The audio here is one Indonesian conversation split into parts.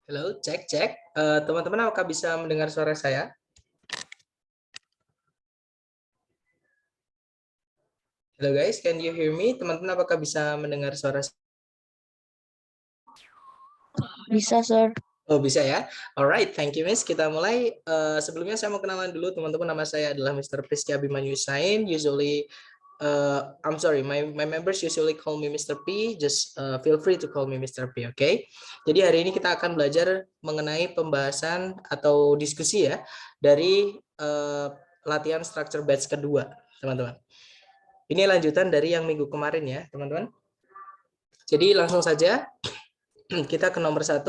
Halo, cek, cek. Teman-teman, apakah bisa mendengar suara saya? Halo guys, can you hear me? Teman-teman, apakah bisa mendengar suara saya? Bisa, Sir. Oh, bisa ya. Alright, thank you, Miss. Kita mulai. Sebelumnya saya mau kenalan dulu, teman-teman. Nama saya adalah Mr. Priski Abimanyu Sain. Usually, I'm sorry, my members usually call me Mr. P. Just feel free to call me Mr. P, oke? Jadi hari ini kita akan belajar mengenai pembahasan atau diskusi ya dari latihan structure batch kedua, teman-teman. Ini lanjutan dari yang minggu kemarin ya, teman-teman. Jadi langsung saja kita ke nomor 1.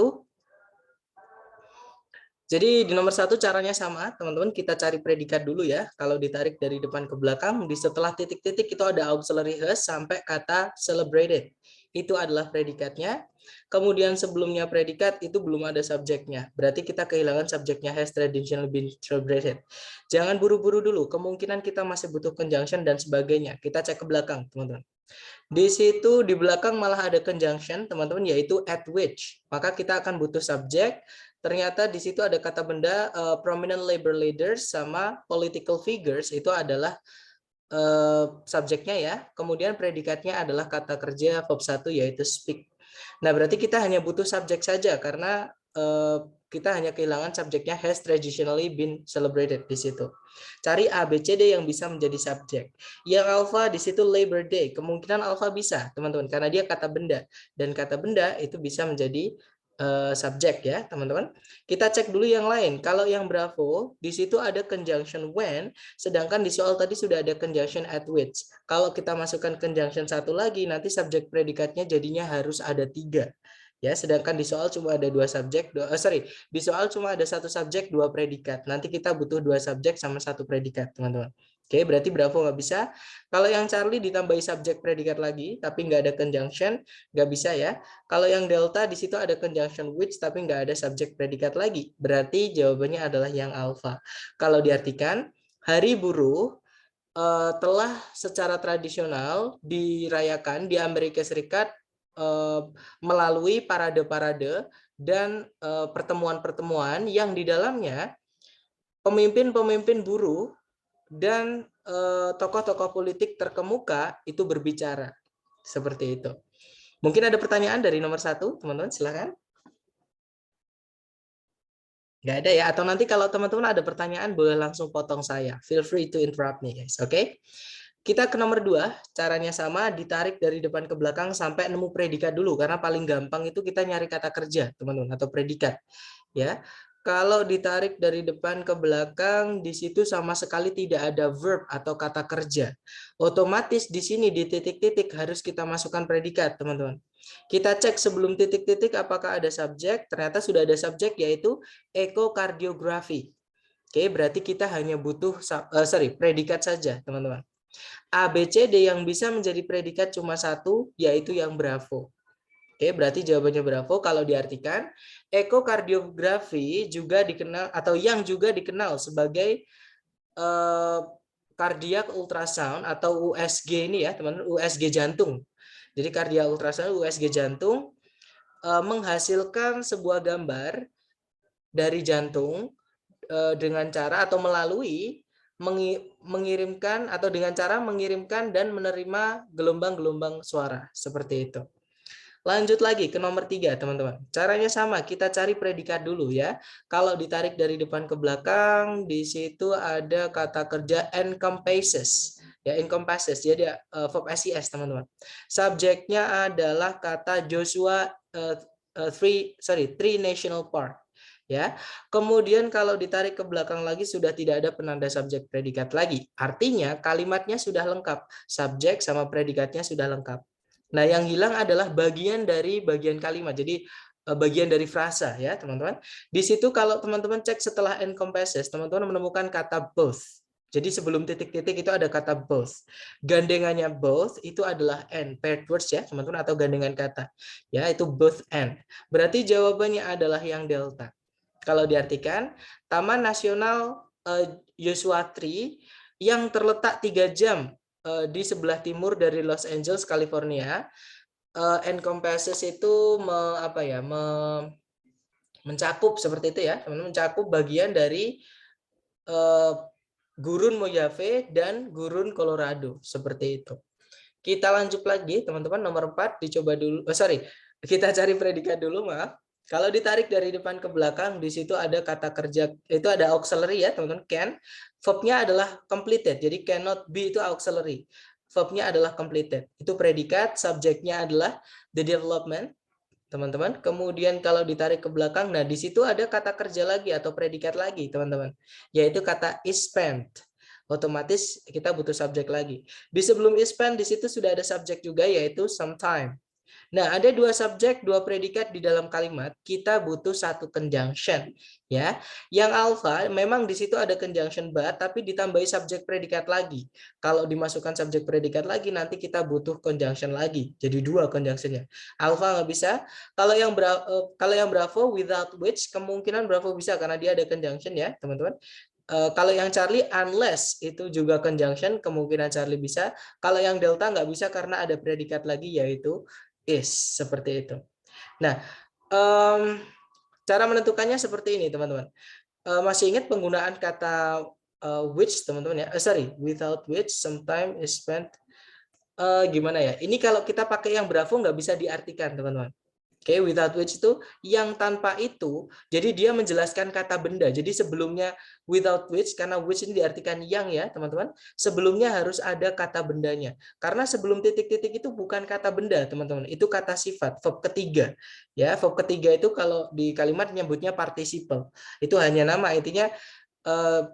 Jadi di nomor 1 caranya sama, teman-teman. Kita cari predikat dulu ya. Kalau ditarik dari depan ke belakang, di setelah titik-titik itu ada auxiliary has sampai kata celebrated. Itu adalah predikatnya. Kemudian sebelumnya predikat itu belum ada subjeknya. Berarti kita kehilangan subjeknya has traditionally been celebrated. Jangan buru-buru dulu. Kemungkinan kita masih butuh conjunction dan sebagainya. Kita cek ke belakang, teman-teman. Di situ di belakang malah ada conjunction, teman-teman, yaitu at which. Maka kita akan butuh subjek. Ternyata di situ ada kata benda prominent labor leaders sama political figures, itu adalah subjeknya ya. Kemudian predikatnya adalah kata kerja verb 1 yaitu speak. Nah, berarti kita hanya butuh subjek saja karena kita hanya kehilangan subjeknya has traditionally been celebrated di situ. Cari A, B, C, D yang bisa menjadi subjek. Yang alpha di situ Labor Day. Kemungkinan alpha bisa, teman-teman, karena dia kata benda. Dan kata benda itu bisa menjadi subjek ya, teman-teman. Kita cek dulu yang lain. Kalau yang Bravo, di situ ada conjunction when, sedangkan di soal tadi sudah ada conjunction at which. Kalau kita masukkan conjunction satu lagi, nanti subjek predikatnya jadinya harus ada 3. Ya, sedangkan di soal cuma ada 2 subjek, di soal cuma ada 1 subjek, 2 predikat. Nanti kita butuh 2 subjek sama 1 predikat, teman-teman. Oke, berarti Bravo nggak bisa. Kalau yang Charlie ditambahi subjek predikat lagi, tapi nggak ada conjunction, nggak bisa ya. Kalau yang Delta di situ ada conjunction which, tapi nggak ada subjek predikat lagi. Berarti jawabannya adalah yang alpha. Kalau diartikan, hari buruh telah secara tradisional dirayakan di Amerika Serikat melalui parade-parade dan pertemuan-pertemuan yang di dalamnya pemimpin-pemimpin buruh dan tokoh-tokoh politik terkemuka itu berbicara. Seperti itu. Mungkin ada pertanyaan dari nomor 1, teman-teman, silakan. Nggak ada ya? Atau nanti kalau teman-teman ada pertanyaan, boleh langsung potong saya. Feel free to interrupt me, guys. Oke? Kita ke nomor 2, caranya sama, ditarik dari depan ke belakang sampai nemu predikat dulu, karena paling gampang itu kita nyari kata kerja, teman-teman, atau predikat. Ya, kalau ditarik dari depan ke belakang, di situ sama sekali tidak ada verb atau kata kerja. Otomatis di sini di titik-titik harus kita masukkan predikat, teman-teman. Kita cek sebelum titik-titik apakah ada subjek. Ternyata sudah ada subjek, yaitu ekokardiografi. Oke, berarti kita hanya butuh predikat saja, teman-teman. A, B, C, D yang bisa menjadi predikat cuma 1, yaitu yang Bravo. Oke, berarti jawabannya Bravo. Kalau diartikan, ekokardiografi juga dikenal atau yang juga dikenal sebagai cardiac ultrasound atau USG ini ya, teman-teman, USG jantung. Jadi cardiac ultrasound, USG jantung menghasilkan sebuah gambar dari jantung dengan cara atau melalui mengirimkan atau dengan cara mengirimkan dan menerima gelombang-gelombang suara seperti itu. Lanjut lagi ke nomor 3, teman-teman. Caranya sama, kita cari predikat dulu ya. Kalau ditarik dari depan ke belakang, di situ ada kata kerja encompasses. Ya, encompasses. Jadi verb SES, teman-teman. Subjeknya adalah kata Joshua three national park. Ya. Kemudian kalau ditarik ke belakang lagi sudah tidak ada penanda subjek predikat lagi. Artinya kalimatnya sudah lengkap. Subjek sama predikatnya sudah lengkap. Nah, yang hilang adalah bagian dari bagian kalimat. Jadi bagian dari frasa ya, teman-teman. Di situ kalau teman-teman cek setelah encompasses, teman-teman menemukan kata both. Jadi sebelum titik-titik itu ada kata both. Gandengannya both itu adalah and, paired words ya, teman-teman, atau gandengan kata. Ya, itu both and. Berarti jawabannya adalah yang delta. Kalau diartikan, Taman Nasional Joshua Tree yang terletak 3 jam di sebelah timur dari Los Angeles, California, encompasses itu Mencakup seperti itu ya, teman-teman, mencakup bagian dari Gurun Mojave dan Gurun Colorado seperti itu. Kita lanjut lagi, teman-teman, nomor 4 dicoba dulu. Kita cari predikat dulu, maaf. Kalau ditarik dari depan ke belakang, di situ ada kata kerja, itu ada auxiliary ya, teman-teman, can. Verb-nya adalah completed, jadi cannot be itu auxiliary. Verb-nya adalah completed. Itu predikat, subjeknya adalah the development, teman-teman. Kemudian kalau ditarik ke belakang, nah di situ ada kata kerja lagi atau predikat lagi, teman-teman, yaitu kata is spent. Otomatis kita butuh subjek lagi. Di sebelum is spent di situ sudah ada subjek juga, yaitu sometime. Nah, ada dua subjek, dua predikat di dalam kalimat, kita butuh satu conjunction, ya. Yang alpha memang di situ ada conjunction but, tapi ditambahi subjek predikat lagi. Kalau dimasukkan subjek predikat lagi, nanti kita butuh conjunction lagi. Jadi dua conjunctionnya. Alpha nggak bisa. Kalau yang bravo without which, kemungkinan bravo bisa karena dia ada conjunction ya, teman-teman. Kalau yang Charlie unless itu juga conjunction, kemungkinan Charlie bisa. Kalau yang Delta nggak bisa karena ada predikat lagi yaitu is, seperti itu. Nah, cara menentukannya seperti ini, teman-teman. Masih ingat penggunaan kata which, teman-teman ya? Without which, sometimes is spent. Gimana ya? Ini kalau kita pakai yang bravo nggak bisa diartikan, teman-teman. Oke, without which itu yang tanpa itu, jadi dia menjelaskan kata benda. Jadi sebelumnya without which, karena which ini diartikan yang ya teman-teman, sebelumnya harus ada kata bendanya. Karena sebelum titik-titik itu bukan kata benda teman-teman, itu kata sifat, verb ketiga. Ya, verb ketiga itu kalau di kalimat menyebutnya participle. Itu hanya nama, intinya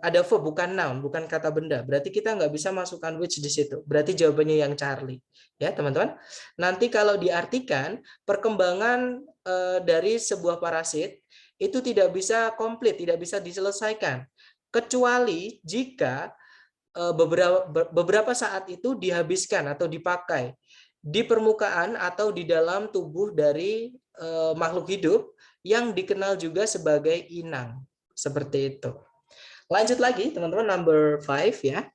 ada verb bukan noun, bukan kata benda. Berarti kita nggak bisa masukkan which di situ. Berarti jawabannya yang Charlie. Ya, teman-teman. Nanti kalau diartikan perkembangan dari sebuah parasit itu tidak bisa komplit, tidak bisa diselesaikan kecuali jika beberapa saat itu dihabiskan atau dipakai di permukaan atau di dalam tubuh dari makhluk hidup yang dikenal juga sebagai inang. Seperti itu. Lanjut lagi, teman-teman, number 5 ya.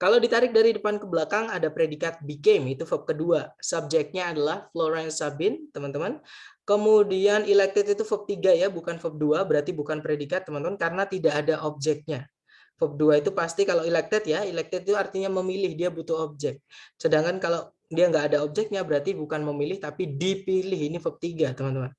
Kalau ditarik dari depan ke belakang ada predikat became, itu verb kedua. Subjeknya adalah Florence Sabin, teman-teman. Kemudian elected itu verb 3 ya, bukan verb 2, berarti bukan predikat, teman-teman, karena tidak ada objeknya. Verb 2 itu pasti kalau elected ya, elected itu artinya memilih, dia butuh objek. Sedangkan kalau dia nggak ada objeknya, berarti bukan memilih, tapi dipilih, ini verb 3, teman-teman.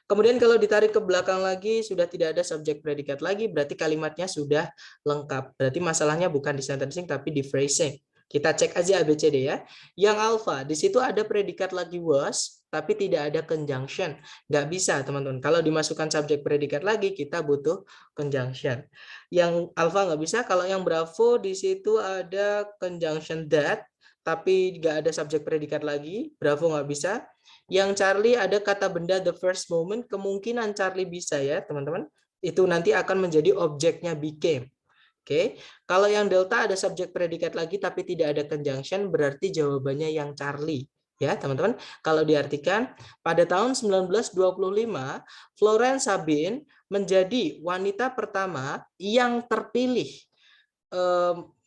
Kemudian kalau ditarik ke belakang lagi, sudah tidak ada subjek predikat lagi, berarti kalimatnya sudah lengkap. Berarti masalahnya bukan di sentencing, tapi di phrasing. Kita cek aja ABCD ya. Yang alpha, di situ ada predikat lagi was, tapi tidak ada conjunction. Nggak bisa, teman-teman. Kalau dimasukkan subjek predikat lagi, kita butuh conjunction. Yang alpha nggak bisa. Kalau yang bravo, di situ ada conjunction that, tapi nggak ada subjek predikat lagi. Bravo nggak bisa. Yang Charlie ada kata benda the first moment, kemungkinan Charlie bisa ya teman-teman. Itu nanti akan menjadi objeknya became. Oke, kalau yang Delta ada subjek predikat lagi tapi tidak ada conjunction, berarti jawabannya yang Charlie. Ya teman-teman, kalau diartikan pada tahun 1925, Florence Sabin menjadi wanita pertama yang terpilih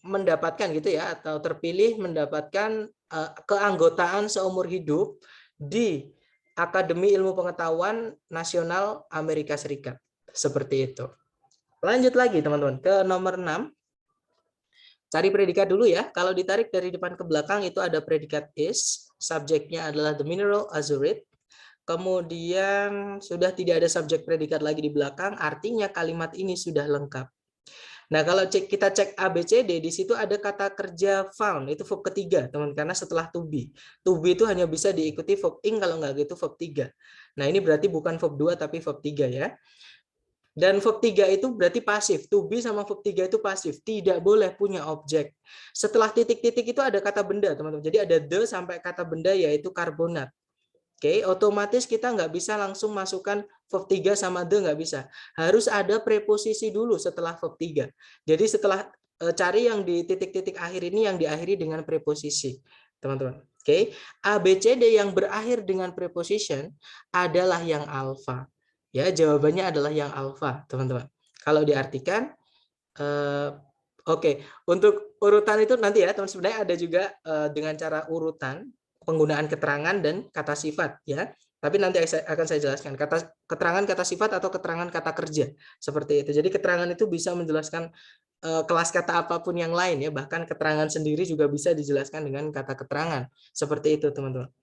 mendapatkan gitu ya, atau terpilih mendapatkan keanggotaan seumur hidup di Akademi Ilmu Pengetahuan Nasional Amerika Serikat. Seperti itu. Lanjut lagi teman-teman ke nomor 6. Cari predikat dulu ya. Kalau ditarik dari depan ke belakang itu ada predikat is, subjeknya adalah the mineral azurite. Kemudian sudah tidak ada subjek predikat lagi di belakang, artinya kalimat ini sudah lengkap. Nah, kalau kita cek ABCD, di situ ada kata kerja found, itu verb ketiga, teman, karena setelah to be. To be itu hanya bisa diikuti verb ing, kalau nggak gitu verb 3. Nah, ini berarti bukan verb 2, tapi verb 3 ya. Dan verb 3 itu berarti pasif. To be sama verb 3 itu pasif. Tidak boleh punya objek. Setelah titik-titik itu ada kata benda, teman-teman. Jadi ada the sampai kata benda, yaitu karbonat. Oke, otomatis kita nggak bisa langsung masukkan verb 3 sama the, nggak bisa. Harus ada preposisi dulu setelah verb 3. Jadi setelah cari yang di titik-titik akhir ini yang diakhiri dengan preposisi, teman-teman. Oke, ABCD yang berakhir dengan preposition adalah yang alpha. Ya, jawabannya adalah yang alpha, teman-teman. Kalau diartikan, oke, untuk urutan itu nanti ya, teman, sebenarnya ada juga dengan cara urutan penggunaan keterangan dan kata sifat ya. Tapi nanti akan saya jelaskan keterangan kata sifat atau keterangan kata kerja seperti itu. Jadi keterangan itu bisa menjelaskan kelas kata apapun yang lain ya, bahkan keterangan sendiri juga bisa dijelaskan dengan kata keterangan seperti itu teman-teman.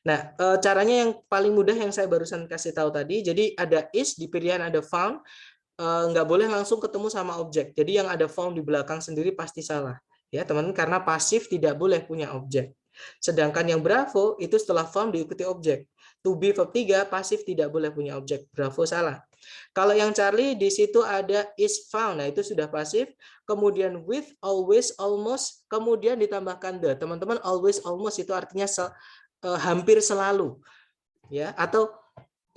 Nah, caranya yang paling mudah yang saya barusan kasih tahu tadi, jadi ada is di pilihan ada found, nggak boleh langsung ketemu sama objek. Jadi yang ada found di belakang sendiri pasti salah. Ya, teman-teman, karena pasif tidak boleh punya objek. Sedangkan yang Bravo itu setelah found diikuti objek. To be verb 3 pasif tidak boleh punya objek. Bravo salah. Kalau yang Charlie di situ ada is found. Nah, itu sudah pasif. Kemudian with, always, almost, kemudian ditambahkan the. Teman-teman, always, almost itu artinya hampir selalu. Ya, atau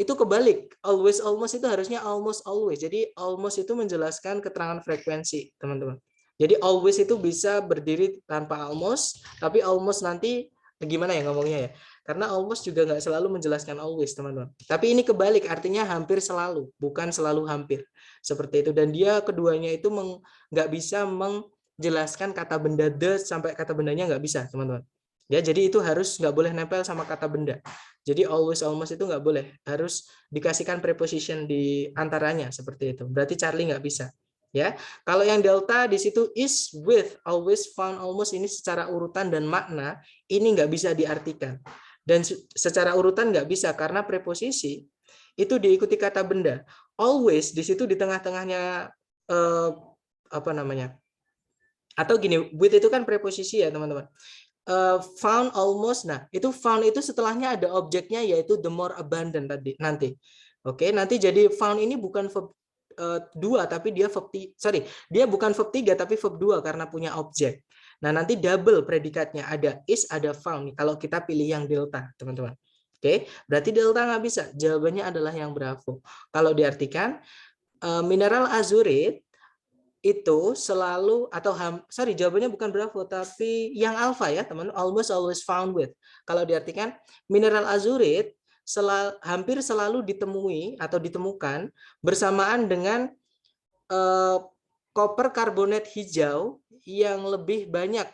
itu kebalik, always almost itu harusnya almost always. Jadi almost itu menjelaskan keterangan frekuensi, teman-teman. Jadi always itu bisa berdiri tanpa almost, tapi almost nanti gimana ya ngomongnya ya? Karena almost juga nggak selalu menjelaskan always, teman-teman. Tapi ini kebalik, artinya hampir selalu, bukan selalu hampir. Seperti itu. Dan dia keduanya itu nggak bisa menjelaskan kata benda the sampai kata bendanya nggak bisa, teman-teman. Ya, jadi itu harus nggak boleh nempel sama kata benda. Jadi always almost itu nggak boleh, harus dikasihkan preposition di antaranya seperti itu. Berarti Charlie nggak bisa. Ya, kalau yang delta di situ is, with, always, found, almost ini secara urutan dan makna ini nggak bisa diartikan. Dan secara urutan nggak bisa karena preposisi itu diikuti kata benda. Always di situ di tengah-tengahnya apa namanya? Atau gini, with itu kan preposisi ya teman-teman. Found, almost, nah itu found itu setelahnya ada objeknya yaitu the more abundant tadi nanti. Oke, nanti jadi found ini bukan verb 2 tapi dia dia bukan verb 3 tapi verb 2 karena punya objek. Nah, nanti double predikatnya, ada is, ada found kalau kita pilih yang delta, teman-teman. Oke, berarti delta nggak bisa. Jawabannya adalah yang Bravo. Kalau diartikan mineral azurit itu selalu atau jawabannya bukan Bravo tapi yang alfa ya teman, almost always found with. Kalau diartikan mineral azurit hampir selalu ditemui atau ditemukan bersamaan dengan koper karbonat hijau yang lebih banyak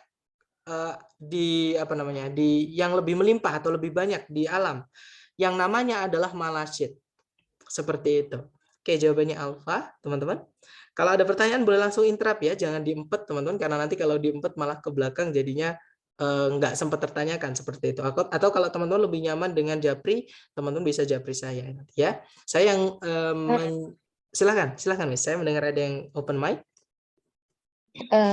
yang lebih melimpah atau lebih banyak di alam yang namanya adalah malasit. Seperti itu. Oke, jawabannya alfa, teman-teman. Kalau ada pertanyaan boleh langsung interrupt ya, jangan diempet teman-teman, karena nanti kalau diempet malah ke belakang jadinya nggak sempat tertanyakan seperti itu. Atau kalau teman-teman lebih nyaman dengan Japri, teman-teman bisa Japri saya nanti ya. Saya yang silakan Miss. Saya mendengar ada yang open mic.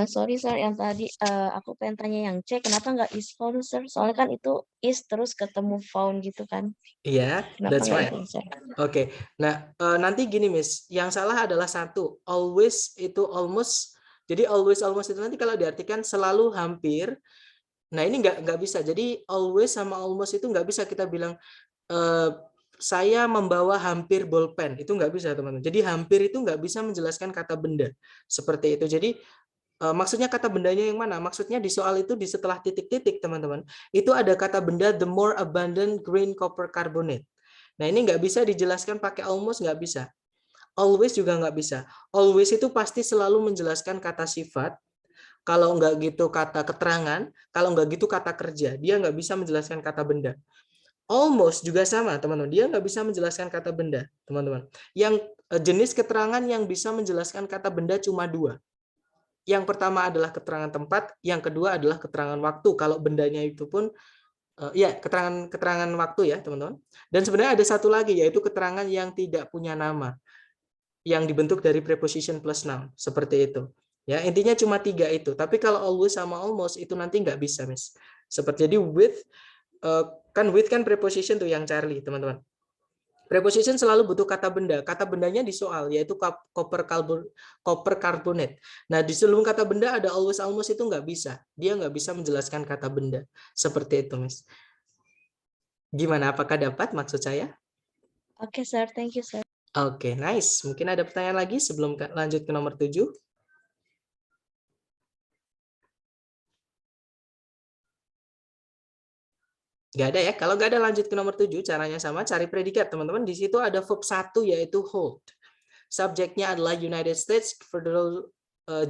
Sorry sir, yang tadi aku pengen tanya yang C, kenapa nggak is found sir? Soalnya kan itu is terus ketemu found gitu kan. Iya, Kenapa that's nggak fine. itu sir? Oke, nah nanti gini Miss, yang salah adalah satu, always itu almost. Jadi always almost itu nanti kalau diartikan selalu hampir. Nah ini nggak bisa. Jadi always sama almost itu nggak bisa kita bilang saya membawa hampir bolpen. Itu nggak bisa teman-teman. Jadi hampir itu nggak bisa menjelaskan kata benda seperti itu. Jadi maksudnya kata bendanya yang mana? Maksudnya di soal itu di setelah titik-titik teman-teman. Itu ada kata benda the more abundant green copper carbonate. Nah ini nggak bisa dijelaskan pakai almost, nggak bisa. Always juga nggak bisa. Always itu pasti selalu menjelaskan kata sifat. Kalau nggak gitu kata keterangan, kalau nggak gitu kata kerja. Dia nggak bisa menjelaskan kata benda. Almost juga sama, teman-teman. Dia nggak bisa menjelaskan kata benda, teman-teman. Yang jenis keterangan yang bisa menjelaskan kata benda cuma dua. Yang pertama adalah keterangan tempat, yang kedua adalah keterangan waktu. Kalau bendanya itu pun ya keterangan waktu ya, teman-teman. Dan sebenarnya ada satu lagi yaitu keterangan yang tidak punya nama, yang dibentuk dari preposition plus noun, seperti itu. Ya, intinya cuma tiga itu. Tapi kalau always sama almost itu nanti nggak bisa, Miss. Seperti jadi with kan preposition tuh yang Charlie, teman-teman. Preposition selalu butuh kata benda. Kata bendanya di soal yaitu copper carbonate. Nah, di sebelum kata benda ada always almost itu nggak bisa. Dia nggak bisa menjelaskan kata benda. Seperti itu, Miss. Gimana? Apakah dapat maksud saya? Oke sir, thank you sir. Oke, nice. Mungkin ada pertanyaan lagi sebelum lanjut ke nomor 7? Nggak ada ya. Kalau nggak ada lanjut ke nomor 7, caranya sama, cari predikat. Teman-teman, di situ ada verb 1 yaitu hold. Subjeknya adalah United States Federal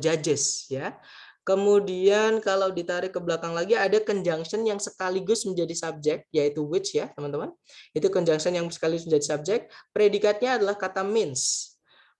Judges. Ya. Kemudian kalau ditarik ke belakang lagi ada conjunction yang sekaligus menjadi subjek, yaitu which ya teman-teman. Itu conjunction yang sekaligus menjadi subjek. Predikatnya adalah kata means.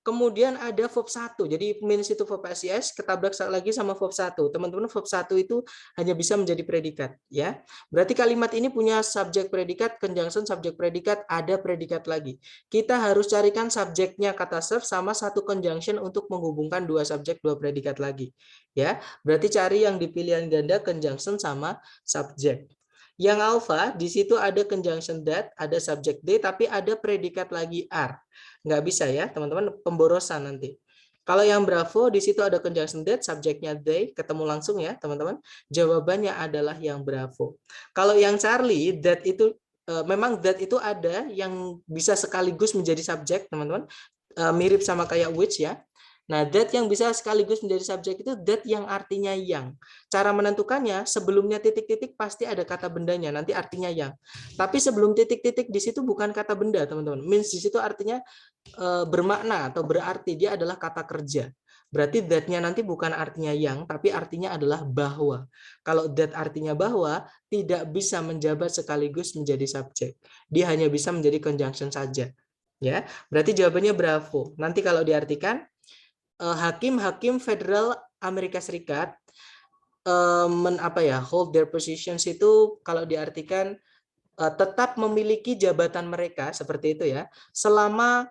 Kemudian ada verb 1. Jadi means itu verb SES, ketabrak lagi sama verb 1. Teman-teman, verb 1 itu hanya bisa menjadi predikat ya. Berarti kalimat ini punya subjek predikat, conjunction subjek predikat, ada predikat lagi. Kita harus carikan subjeknya kata serve sama satu conjunction untuk menghubungkan dua subjek, dua predikat lagi. Ya, berarti cari yang di pilihan ganda conjunction sama subjek. Yang alpha di situ ada conjunction that, ada subjek they, tapi ada predikat lagi are. Nggak bisa ya, teman-teman, pemborosan nanti. Kalau yang bravo di situ ada conjunction that, subjeknya they, ketemu langsung ya, teman-teman. Jawabannya adalah yang bravo. Kalau yang Charlie, that itu memang that itu ada yang bisa sekaligus menjadi subjek, teman-teman. Mirip sama kayak which ya. Nah, that yang bisa sekaligus menjadi subjek itu that yang artinya yang. Cara menentukannya, sebelumnya titik-titik pasti ada kata bendanya, nanti artinya yang. Tapi sebelum titik-titik di situ bukan kata benda, teman-teman. Means di situ artinya bermakna atau berarti, dia adalah kata kerja. Berarti that-nya nanti bukan artinya yang, tapi artinya adalah bahwa. Kalau that artinya bahwa, tidak bisa menjabat sekaligus menjadi subjek. Dia hanya bisa menjadi conjunction saja. Ya, berarti jawabannya bravo. Nanti kalau diartikan, hakim-hakim federal Amerika Serikat hold their positions itu kalau diartikan tetap memiliki jabatan mereka seperti itu ya, selama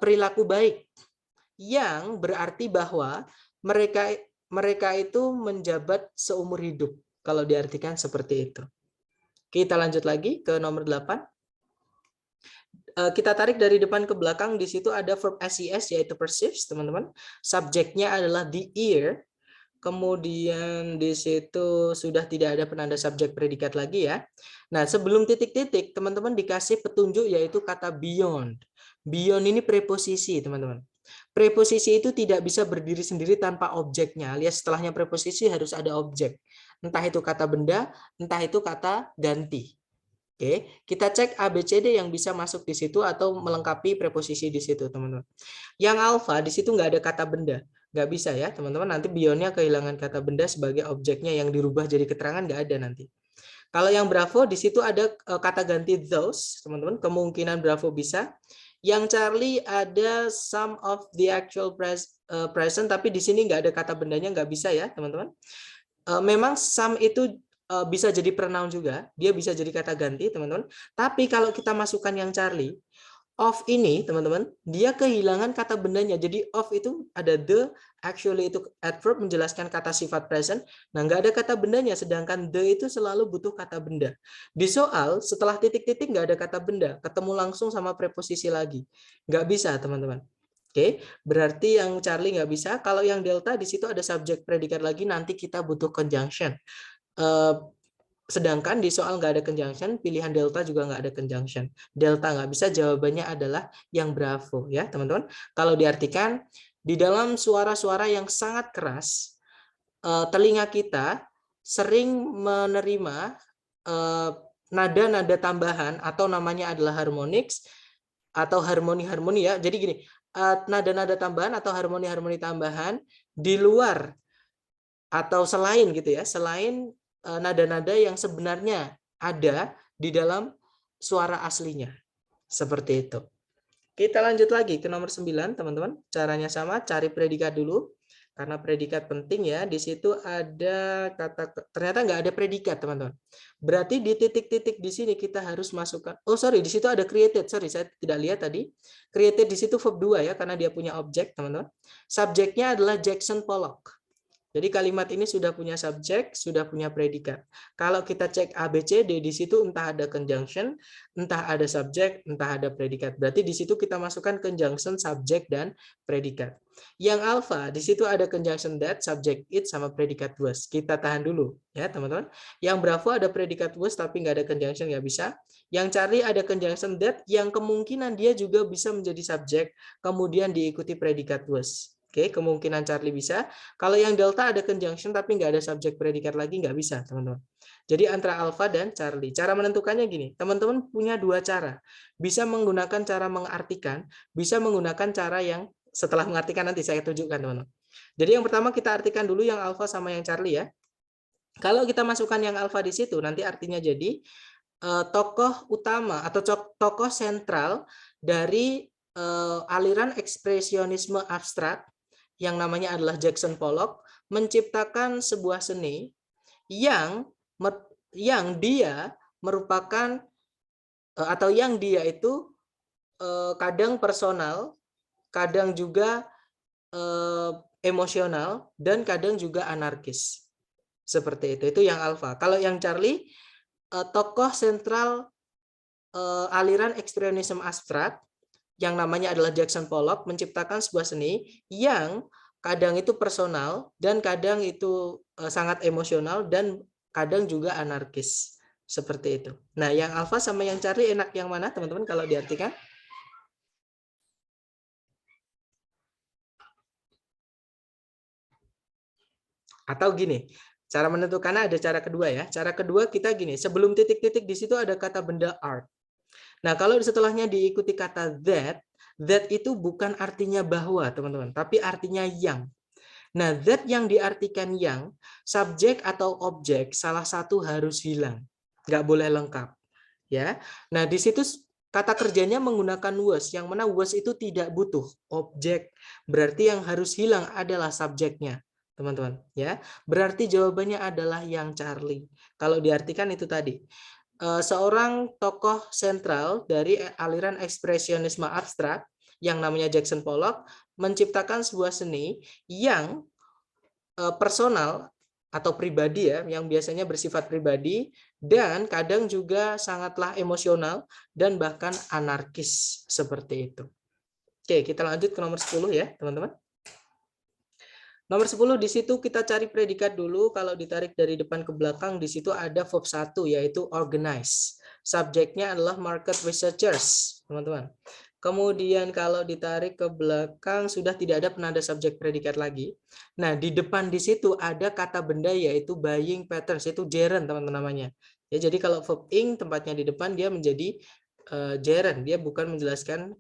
perilaku baik, yang berarti bahwa mereka itu menjabat seumur hidup kalau diartikan seperti itu. Kita lanjut lagi ke nomor 8. Kita tarik dari depan ke belakang, di situ ada verb SES yaitu perceives, teman-teman. Subjeknya adalah the ear. Kemudian di situ sudah tidak ada penanda subjek predikat lagi ya. Nah, sebelum titik-titik, teman-teman dikasih petunjuk yaitu kata beyond. Beyond ini preposisi, teman-teman. Preposisi itu tidak bisa berdiri sendiri tanpa objeknya, alias setelahnya preposisi harus ada objek. Entah itu kata benda, entah itu kata ganti. Oke, kita cek ABCD yang bisa masuk di situ atau melengkapi preposisi di situ, teman-teman. Yang alpha di situ nggak ada kata benda, nggak bisa ya, teman-teman. Nanti beyondnya kehilangan kata benda sebagai objeknya yang dirubah jadi keterangan nggak ada nanti. Kalau yang bravo di situ ada kata ganti those, teman-teman. Kemungkinan bravo bisa. Yang Charlie ada some of the actual present, tapi di sini nggak ada kata bendanya, nggak bisa ya, teman-teman. Memang some itu bisa jadi pronoun juga, dia bisa jadi kata ganti, teman-teman. Tapi kalau kita masukkan yang Charlie, of ini, teman-teman, dia kehilangan kata bendanya. Jadi of itu ada the, actually itu adverb menjelaskan kata sifat present. Nah, nggak ada kata bendanya, sedangkan the itu selalu butuh kata benda. Di soal, setelah titik-titik nggak ada kata benda, ketemu langsung sama preposisi lagi. Nggak bisa, teman-teman. Oke, berarti yang Charlie nggak bisa. Kalau yang delta di situ ada subjek predikat lagi, nanti kita butuh conjunction. Sedangkan di soal nggak ada conjunction, pilihan delta juga nggak ada conjunction. Delta nggak bisa, jawabannya adalah yang bravo ya teman-teman. Kalau diartikan, di dalam suara-suara yang sangat keras, telinga kita sering menerima nada-nada tambahan atau namanya adalah harmonics atau harmoni-harmoni ya. Jadi gini, nada-nada tambahan atau harmoni-harmoni tambahan di luar atau selain gitu ya, selain nada-nada yang sebenarnya ada di dalam suara aslinya. Seperti itu. Kita lanjut lagi ke nomor 9, teman-teman. Caranya sama, cari predikat dulu. Karena predikat penting ya. Di situ ada kata, ternyata nggak ada predikat, teman-teman. Berarti di titik-titik di sini kita harus masukkan. Oh, sorry, di situ ada created. Sorry, saya tidak lihat tadi. Created di situ verb 2 ya, karena dia punya objek, teman-teman. Subjeknya adalah Jackson Pollock. Jadi kalimat ini sudah punya subjek, sudah punya predikat. Kalau kita cek A, B, C, D, di situ entah ada conjunction, entah ada subjek, entah ada predikat. Berarti di situ kita masukkan conjunction, subjek, dan predikat. Yang alpha, di situ ada conjunction that, subject it, sama predikat was. Kita tahan dulu ya teman-teman. Yang bravo ada predikat was, tapi nggak ada conjunction, nggak bisa. Yang Charlie ada conjunction that, yang kemungkinan dia juga bisa menjadi subjek, kemudian diikuti predikat was. Oke, kemungkinan Charlie bisa. Kalau yang delta ada conjunction tapi nggak ada subjek predikat lagi, nggak bisa, teman-teman. Jadi antara alpha dan Charlie. Cara menentukannya gini, teman-teman punya dua cara. Bisa menggunakan cara mengartikan, bisa menggunakan cara yang setelah mengartikan nanti saya tunjukkan, teman-teman. Jadi yang pertama kita artikan dulu yang alfa sama yang Charlie ya. Kalau kita masukkan yang alfa di situ, nanti artinya jadi tokoh utama atau tokoh sentral dari aliran ekspresionisme abstrak yang namanya adalah Jackson Pollock menciptakan sebuah seni yang dia merupakan atau yang dia itu kadang personal, kadang juga emosional, dan kadang juga anarkis. Seperti itu. Itu yang alfa. Kalau yang Charlie, tokoh sentral aliran ekspresionisme abstrak yang namanya adalah Jackson Pollock menciptakan sebuah seni yang kadang itu personal dan kadang itu sangat emosional dan kadang juga anarkis. Seperti itu. Nah, yang alfa sama yang Charlie enak yang mana, teman-teman, kalau diartikan? Atau gini, cara menentukannya ada cara kedua ya. Cara kedua kita gini, sebelum titik-titik di situ ada kata benda art. Nah, kalau setelahnya diikuti kata that itu bukan artinya bahwa, teman-teman, tapi artinya yang. Nah, that yang diartikan yang, subjek atau objek salah satu harus hilang. Nggak boleh lengkap. Ya. Nah, di situ kata kerjanya menggunakan was, yang mana was itu tidak butuh objek. Berarti yang harus hilang adalah subjeknya, teman-teman. Ya, berarti jawabannya adalah yang Charlie. Kalau diartikan itu tadi, seorang tokoh sentral dari aliran ekspresionisme abstrak yang namanya Jackson Pollock menciptakan sebuah seni yang personal atau pribadi ya, yang biasanya bersifat pribadi dan kadang juga sangatlah emosional dan bahkan anarkis seperti itu. Oke, kita lanjut ke nomor 10 ya, teman-teman. Nomor 10 di situ kita cari predikat dulu. Kalau ditarik dari depan ke belakang di situ ada verb 1 yaitu organize. Subjeknya adalah market researchers, teman-teman. Kemudian kalau ditarik ke belakang sudah tidak ada penanda subjek predikat lagi. Nah, di depan di situ ada kata benda yaitu buying patterns, itu gerund teman-teman namanya. Ya, jadi kalau verb ing tempatnya di depan dia menjadi gerund, dia bukan menjelaskan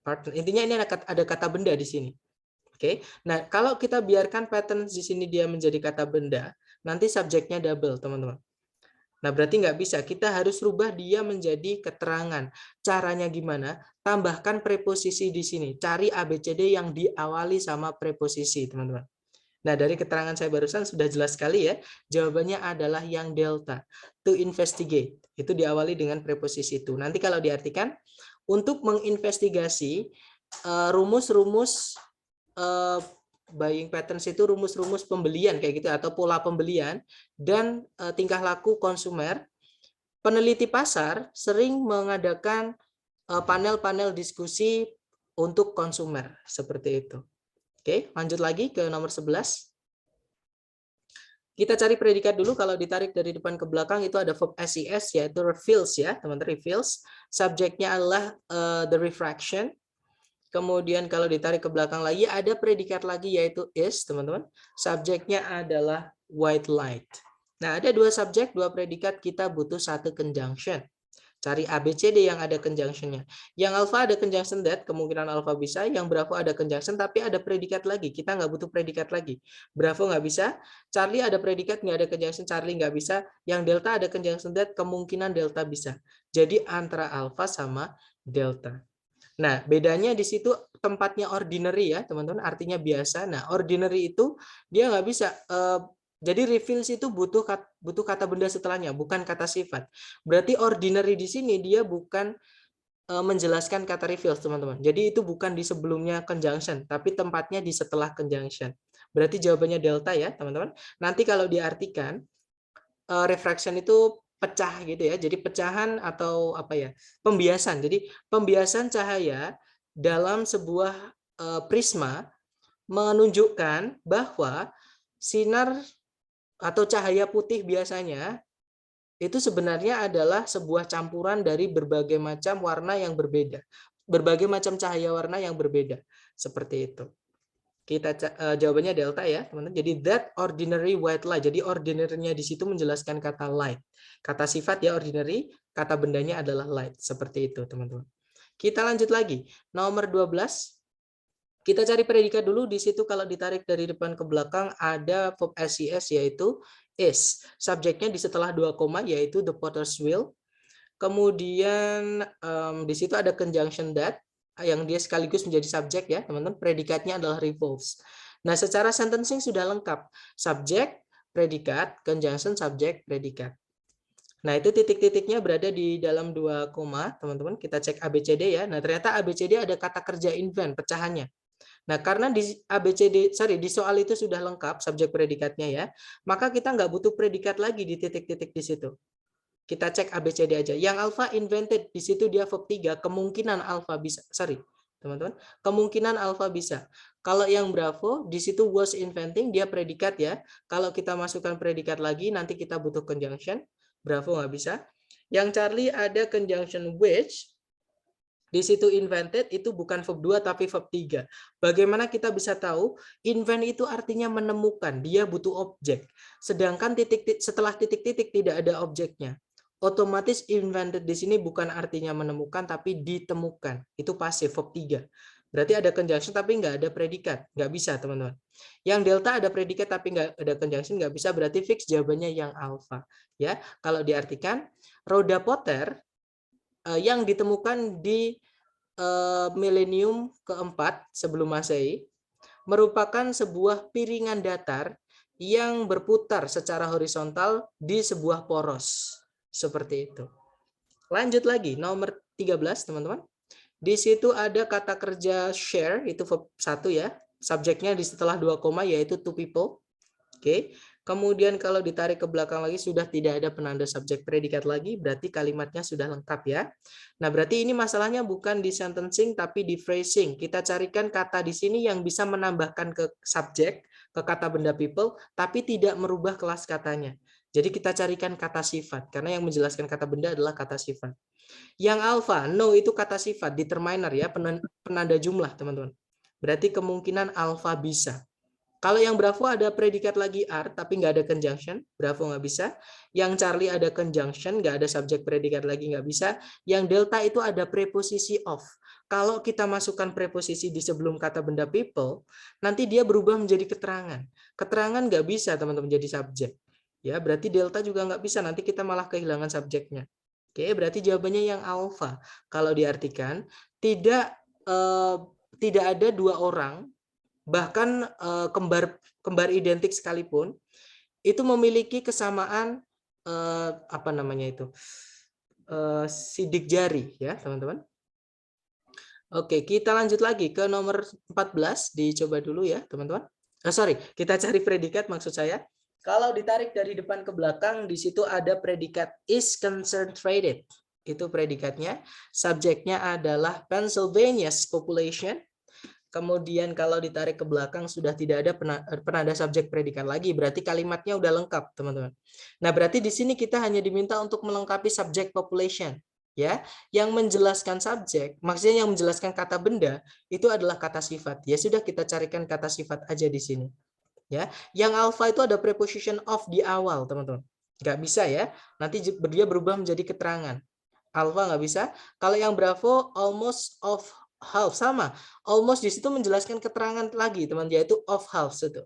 partner. Intinya ini ada kata benda di sini. Oke. Nah, kalau kita biarkan pattern di sini dia menjadi kata benda, nanti subjeknya double, teman-teman. Nah, berarti nggak bisa. Kita harus rubah dia menjadi keterangan. Caranya gimana? Tambahkan preposisi di sini. Cari ABCD yang diawali sama preposisi, teman-teman. Nah, dari keterangan saya barusan sudah jelas sekali ya. Jawabannya adalah yang delta. To investigate. Itu diawali dengan preposisi itu. Nanti kalau diartikan, untuk menginvestigasi rumus-rumus buying patterns itu rumus-rumus pembelian kayak gitu atau pola pembelian dan tingkah laku konsumer, peneliti pasar sering mengadakan panel-panel diskusi untuk konsumer seperti itu. Oke, lanjut lagi ke nomor 11. Kita cari predikat dulu. Kalau ditarik dari depan ke belakang itu ada verb SES yaitu reveals ya, teman-teman, reveals. Subjeknya adalah the refraction. Kemudian kalau ditarik ke belakang lagi ada predikat lagi yaitu is, teman-teman. Subjeknya adalah white light. Nah, ada dua subjek, dua predikat, kita butuh satu conjunction. Cari ABCD yang ada conjunction-nya. Yang alpha ada conjunction that, kemungkinan alpha bisa. Yang bravo ada conjunction, tapi ada predikat lagi. Kita nggak butuh predikat lagi. Bravo nggak bisa. Charlie ada predikat, nggak ada conjunction. Charlie nggak bisa. Yang delta ada conjunction that, kemungkinan delta bisa. Jadi antara alpha sama delta. Nah, bedanya di situ tempatnya ordinary ya, teman-teman, artinya biasa. Nah, ordinary itu dia nggak bisa. Jadi reveals itu butuh kata benda setelahnya, bukan kata sifat. Berarti ordinary di sini dia bukan menjelaskan kata reveals, teman-teman. Jadi itu bukan di sebelumnya conjunction, tapi tempatnya di setelah conjunction. Berarti jawabannya delta ya, teman-teman. Nanti kalau diartikan, refraction itu pecah gitu ya. Jadi pecahan atau apa ya? Pembiasan. Jadi pembiasan cahaya dalam sebuah prisma menunjukkan bahwa sinar atau cahaya putih biasanya itu sebenarnya adalah sebuah campuran dari berbagai macam warna yang berbeda. Berbagai macam cahaya warna yang berbeda. Seperti itu. Kita jawabannya delta ya, teman-teman. Jadi that ordinary white light. Jadi ordinary-nya di situ menjelaskan kata light. Kata sifat ya ordinary, kata bendanya adalah light. Seperti itu, teman-teman. Kita lanjut lagi. Nomor 12. Kita cari predikat dulu. Di situ kalau ditarik dari depan ke belakang ada verb SES yaitu is. Subjeknya di setelah 2 koma yaitu the potter's wheel. Kemudian di situ ada conjunction that yang dia sekaligus menjadi subjek ya, teman-teman. Predikatnya adalah revolves. Nah, secara sentencing sudah lengkap. Subjek, predikat, conjunction, subjek, predikat. Nah, itu titik-titiknya berada di dalam 2 koma, teman-teman. Kita cek ABCD ya. Nah, ternyata ABCD ada kata kerja invent, pecahannya. Nah, karena di di soal itu sudah lengkap subjek predikatnya ya, maka kita nggak butuh predikat lagi di titik-titik di situ. Kita cek ABCD aja. Yang alpha invented, di situ dia verb 3, kemungkinan alpha bisa. Teman-teman. Kemungkinan alpha bisa. Kalau yang Bravo, di situ was inventing, dia predikat ya. Kalau kita masukkan predikat lagi, nanti kita butuh conjunction. Bravo nggak bisa. Yang Charlie ada conjunction which, di situ invented itu bukan verb 2 tapi verb 3. Bagaimana kita bisa tahu? Invent itu artinya menemukan, dia butuh objek. Sedangkan setelah titik-titik tidak ada objeknya. Otomatis invented di sini bukan artinya menemukan tapi ditemukan. Itu pasif verb 3. Berarti ada conjunction tapi nggak ada predikat. Nggak bisa, teman-teman. Yang delta ada predikat tapi nggak ada conjunction, nggak bisa, berarti fix jawabannya yang alpha. Ya, kalau diartikan roda Potter yang ditemukan di milenium keempat sebelum Masehi merupakan sebuah piringan datar yang berputar secara horizontal di sebuah poros. Seperti itu. Lanjut lagi, nomor 13, teman-teman. Di situ ada kata kerja share, itu verb 1 ya. Subjeknya di setelah 2 koma yaitu two people. Oke. Kemudian kalau ditarik ke belakang lagi sudah tidak ada penanda subjek predikat lagi, berarti kalimatnya sudah lengkap ya. Nah, berarti ini masalahnya bukan di sentencing tapi di phrasing. Kita carikan kata di sini yang bisa menambahkan ke subjek, ke kata benda people, tapi tidak merubah kelas katanya. Jadi kita carikan kata sifat, karena yang menjelaskan kata benda adalah kata sifat. Yang alpha, no itu kata sifat, determiner ya, penanda jumlah teman-teman. Berarti kemungkinan alpha bisa. Kalau yang Bravo ada predikat lagi are, tapi nggak ada conjunction, Bravo nggak bisa. Yang Charlie ada conjunction, nggak ada subjek predikat lagi, nggak bisa. Yang Delta itu ada preposisi of. Kalau kita masukkan preposisi di sebelum kata benda people, nanti dia berubah menjadi keterangan. Keterangan nggak bisa, teman-teman, jadi subjek. Ya, berarti Delta juga nggak bisa, nanti kita malah kehilangan subjeknya. Oke, berarti jawabannya yang alpha. Kalau diartikan, tidak ada dua orang bahkan kembar identik sekalipun itu memiliki kesamaan apa namanya itu sidik jari ya teman-teman. Oke, kita lanjut lagi ke nomor 14, dicoba dulu ya teman-teman. Kita cari predikat maksud saya. Kalau ditarik dari depan ke belakang, di situ ada predikat is concentrated. Itu predikatnya. Subjeknya adalah Pennsylvania's population. Kemudian kalau ditarik ke belakang sudah tidak ada penanda subjek predikat lagi, berarti kalimatnya udah lengkap, teman-teman. Nah, berarti di sini kita hanya diminta untuk melengkapi subjek population, ya. Yang menjelaskan subjek, maksudnya yang menjelaskan kata benda itu adalah kata sifat. Ya sudah, kita carikan kata sifat aja di sini. Ya, yang alpha itu ada preposition of di awal, teman-teman. Nggak bisa ya, nanti dia berubah menjadi keterangan. Alpha nggak bisa. Kalau yang Bravo almost of half sama. Almost di situ menjelaskan keterangan lagi, teman, yaitu of half itu.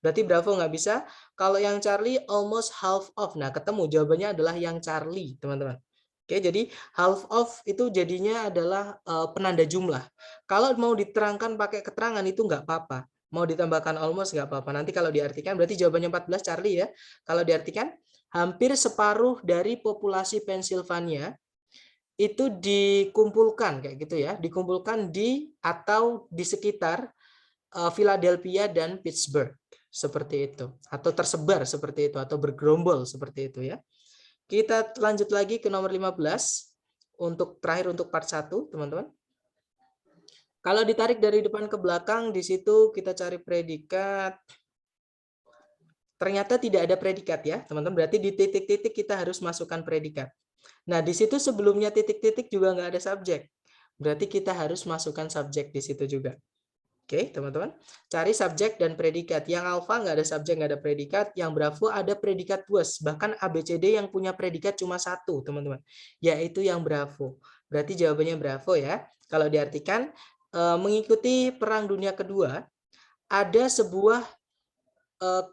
Berarti Bravo nggak bisa. Kalau yang Charlie almost half of. Nah, ketemu jawabannya adalah yang Charlie, teman-teman. Oke, jadi half of itu jadinya adalah penanda jumlah. Kalau mau diterangkan pakai keterangan itu nggak apa-apa. Mau ditambahkan almost nggak apa-apa. Nanti kalau diartikan berarti jawabannya 14 Charlie ya. Kalau diartikan hampir separuh dari populasi Pennsylvania itu dikumpulkan kayak gitu ya, dikumpulkan di atau di sekitar Philadelphia dan Pittsburgh seperti itu, atau tersebar seperti itu, atau bergerombol seperti itu ya. Kita lanjut lagi ke nomor 15 untuk terakhir untuk part 1, teman-teman. Kalau ditarik dari depan ke belakang, di situ kita cari predikat. Ternyata tidak ada predikat ya, teman-teman. Berarti di titik-titik kita harus masukkan predikat. Nah, di situ sebelumnya titik-titik juga nggak ada subjek. Berarti kita harus masukkan subjek di situ juga. Oke, teman-teman. Cari subjek dan predikat. Yang alpha nggak ada subjek, nggak ada predikat. Yang bravo ada predikat was. Bahkan ABCD yang punya predikat cuma satu, teman-teman. Yaitu yang bravo. Berarti jawabannya bravo ya. Kalau diartikan, mengikuti Perang Dunia Kedua, ada sebuah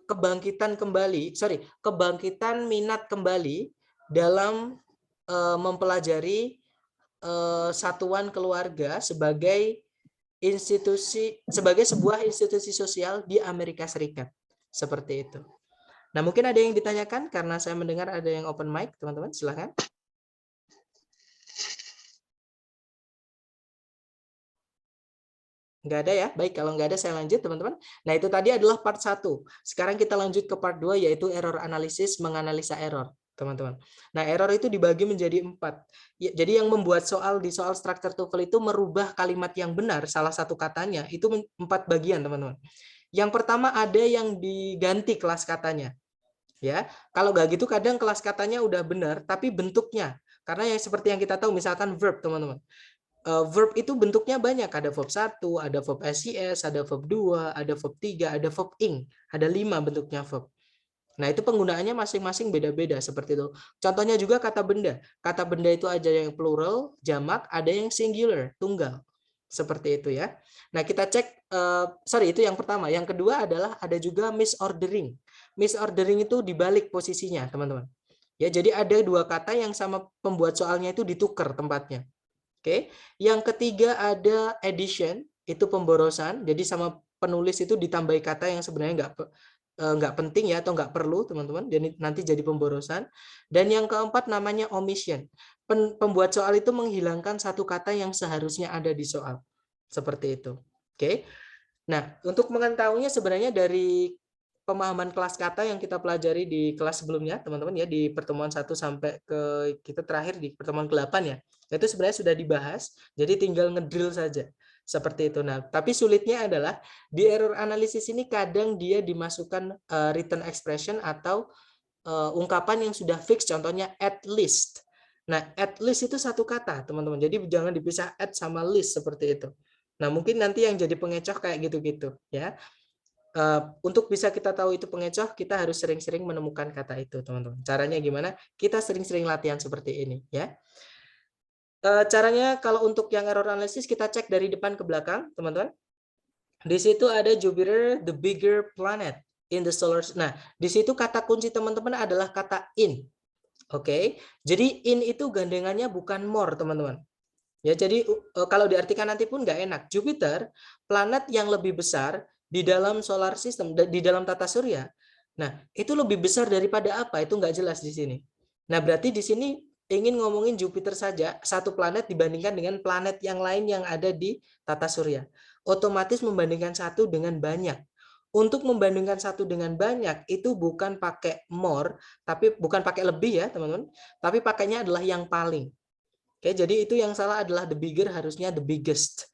kebangkitan minat kembali dalam mempelajari satuan keluarga sebagai sebuah institusi sosial di Amerika Serikat. Seperti itu. Nah, mungkin ada yang ditanyakan karena saya mendengar ada yang open mic, teman-teman, silakan. Nggak ada ya? Baik, kalau nggak ada saya lanjut, teman-teman. Nah, itu tadi adalah part 1. Sekarang kita lanjut ke part 2, yaitu error analysis, menganalisa error, teman-teman. Nah, error itu dibagi menjadi 4. Jadi yang membuat soal di soal structure TOEFL itu merubah kalimat yang benar, salah satu katanya, itu 4 bagian, teman-teman. Yang pertama ada yang diganti kelas katanya. Ya, kalau nggak gitu kadang kelas katanya udah benar, tapi bentuknya. Karena yang seperti yang kita tahu, misalkan verb, teman-teman. Verb itu bentuknya banyak, ada verb 1, ada verb SIS, ada verb 2, ada verb 3, ada verb ing, ada 5 bentuknya verb. Nah, itu penggunaannya masing-masing beda-beda seperti itu. Contohnya juga kata benda. Kata benda itu ada yang plural, jamak, ada yang singular, tunggal. Seperti itu ya. Nah, kita cek, itu yang pertama. Yang kedua adalah ada juga misordering. Misordering itu dibalik posisinya, teman-teman. Ya, jadi ada 2 kata yang sama pembuat soalnya itu ditukar tempatnya. Oke, yang ketiga ada addition, itu pemborosan. Jadi sama penulis itu ditambahi kata yang sebenarnya nggak penting ya atau nggak perlu, teman-teman. Jadi nanti jadi pemborosan. Dan yang keempat namanya omission. Pembuat soal itu menghilangkan satu kata yang seharusnya ada di soal. Seperti itu. Oke. Nah, untuk mengetahuinya sebenarnya dari pemahaman kelas kata yang kita pelajari di kelas sebelumnya, teman-teman ya, di pertemuan 1 sampai ke kita terakhir di pertemuan ke-8 ya. Itu sebenarnya sudah dibahas, jadi tinggal ngedrill saja. Seperti itu. Nah, tapi sulitnya adalah di error analisis ini kadang dia dimasukkan written expression atau ungkapan yang sudah fix, contohnya at least. Nah, at least itu satu kata, teman-teman. Jadi jangan dipisah at sama list seperti itu. Nah, mungkin nanti yang jadi pengecoh kayak gitu-gitu ya. Untuk bisa kita tahu itu pengecoh, kita harus sering-sering menemukan kata itu, teman-teman. Caranya gimana? Kita sering-sering latihan seperti ini ya. Caranya kalau untuk yang error analysis kita cek dari depan ke belakang, teman-teman. Di situ ada Jupiter, the bigger planet in the solar. Nah, di situ kata kunci teman-teman adalah kata in. Oke. Jadi in itu gandengannya bukan more, teman-teman. Ya, jadi kalau diartikan nanti pun nggak enak. Jupiter, planet yang lebih besar di dalam solar system, di dalam tata surya. Nah, itu lebih besar daripada apa? Itu nggak jelas di sini. Nah, berarti di sini ingin ngomongin Jupiter saja, satu planet dibandingkan dengan planet yang lain yang ada di tata surya. Otomatis membandingkan satu dengan banyak. Untuk membandingkan satu dengan banyak, itu bukan pakai more, tapi bukan pakai lebih ya, teman-teman. Tapi pakainya adalah yang paling. Oke, jadi itu yang salah adalah the bigger, harusnya the biggest.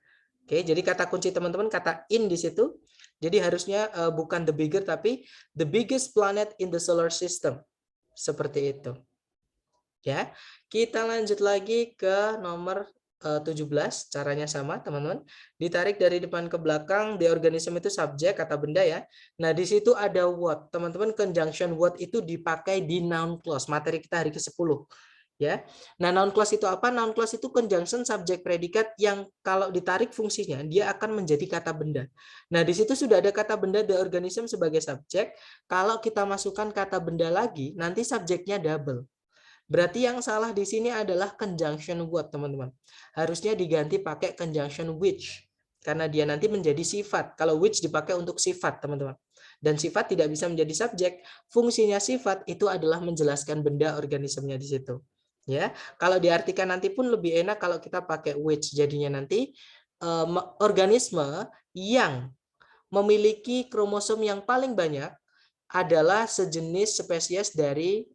Oke, jadi kata kunci teman-teman kata in di situ. Jadi harusnya bukan the bigger tapi the biggest planet in the solar system. Seperti itu. Ya. Kita lanjut lagi ke nomor 17, caranya sama, teman-teman. Ditarik dari depan ke belakang, the organism itu subjek, kata benda ya. Nah, di situ ada what. Teman-teman, conjunction what itu dipakai di noun clause, materi kita hari ke-10. Ya. Nah, noun clause itu apa? Noun clause itu conjunction subjek predikat yang kalau ditarik fungsinya dia akan menjadi kata benda. Nah, di situ sudah ada kata benda the organism sebagai subjek. Kalau kita masukkan kata benda lagi, nanti subjeknya double. Berarti yang salah di sini adalah conjunction what, teman-teman. Harusnya diganti pakai conjunction which. Karena dia nanti menjadi sifat. Kalau which dipakai untuk sifat, teman-teman. Dan sifat tidak bisa menjadi subjek. Fungsinya sifat itu adalah menjelaskan benda organismenya di situ. Ya, kalau diartikan nanti pun lebih enak kalau kita pakai which. Jadinya nanti organisme yang memiliki kromosom yang paling banyak adalah sejenis spesies dari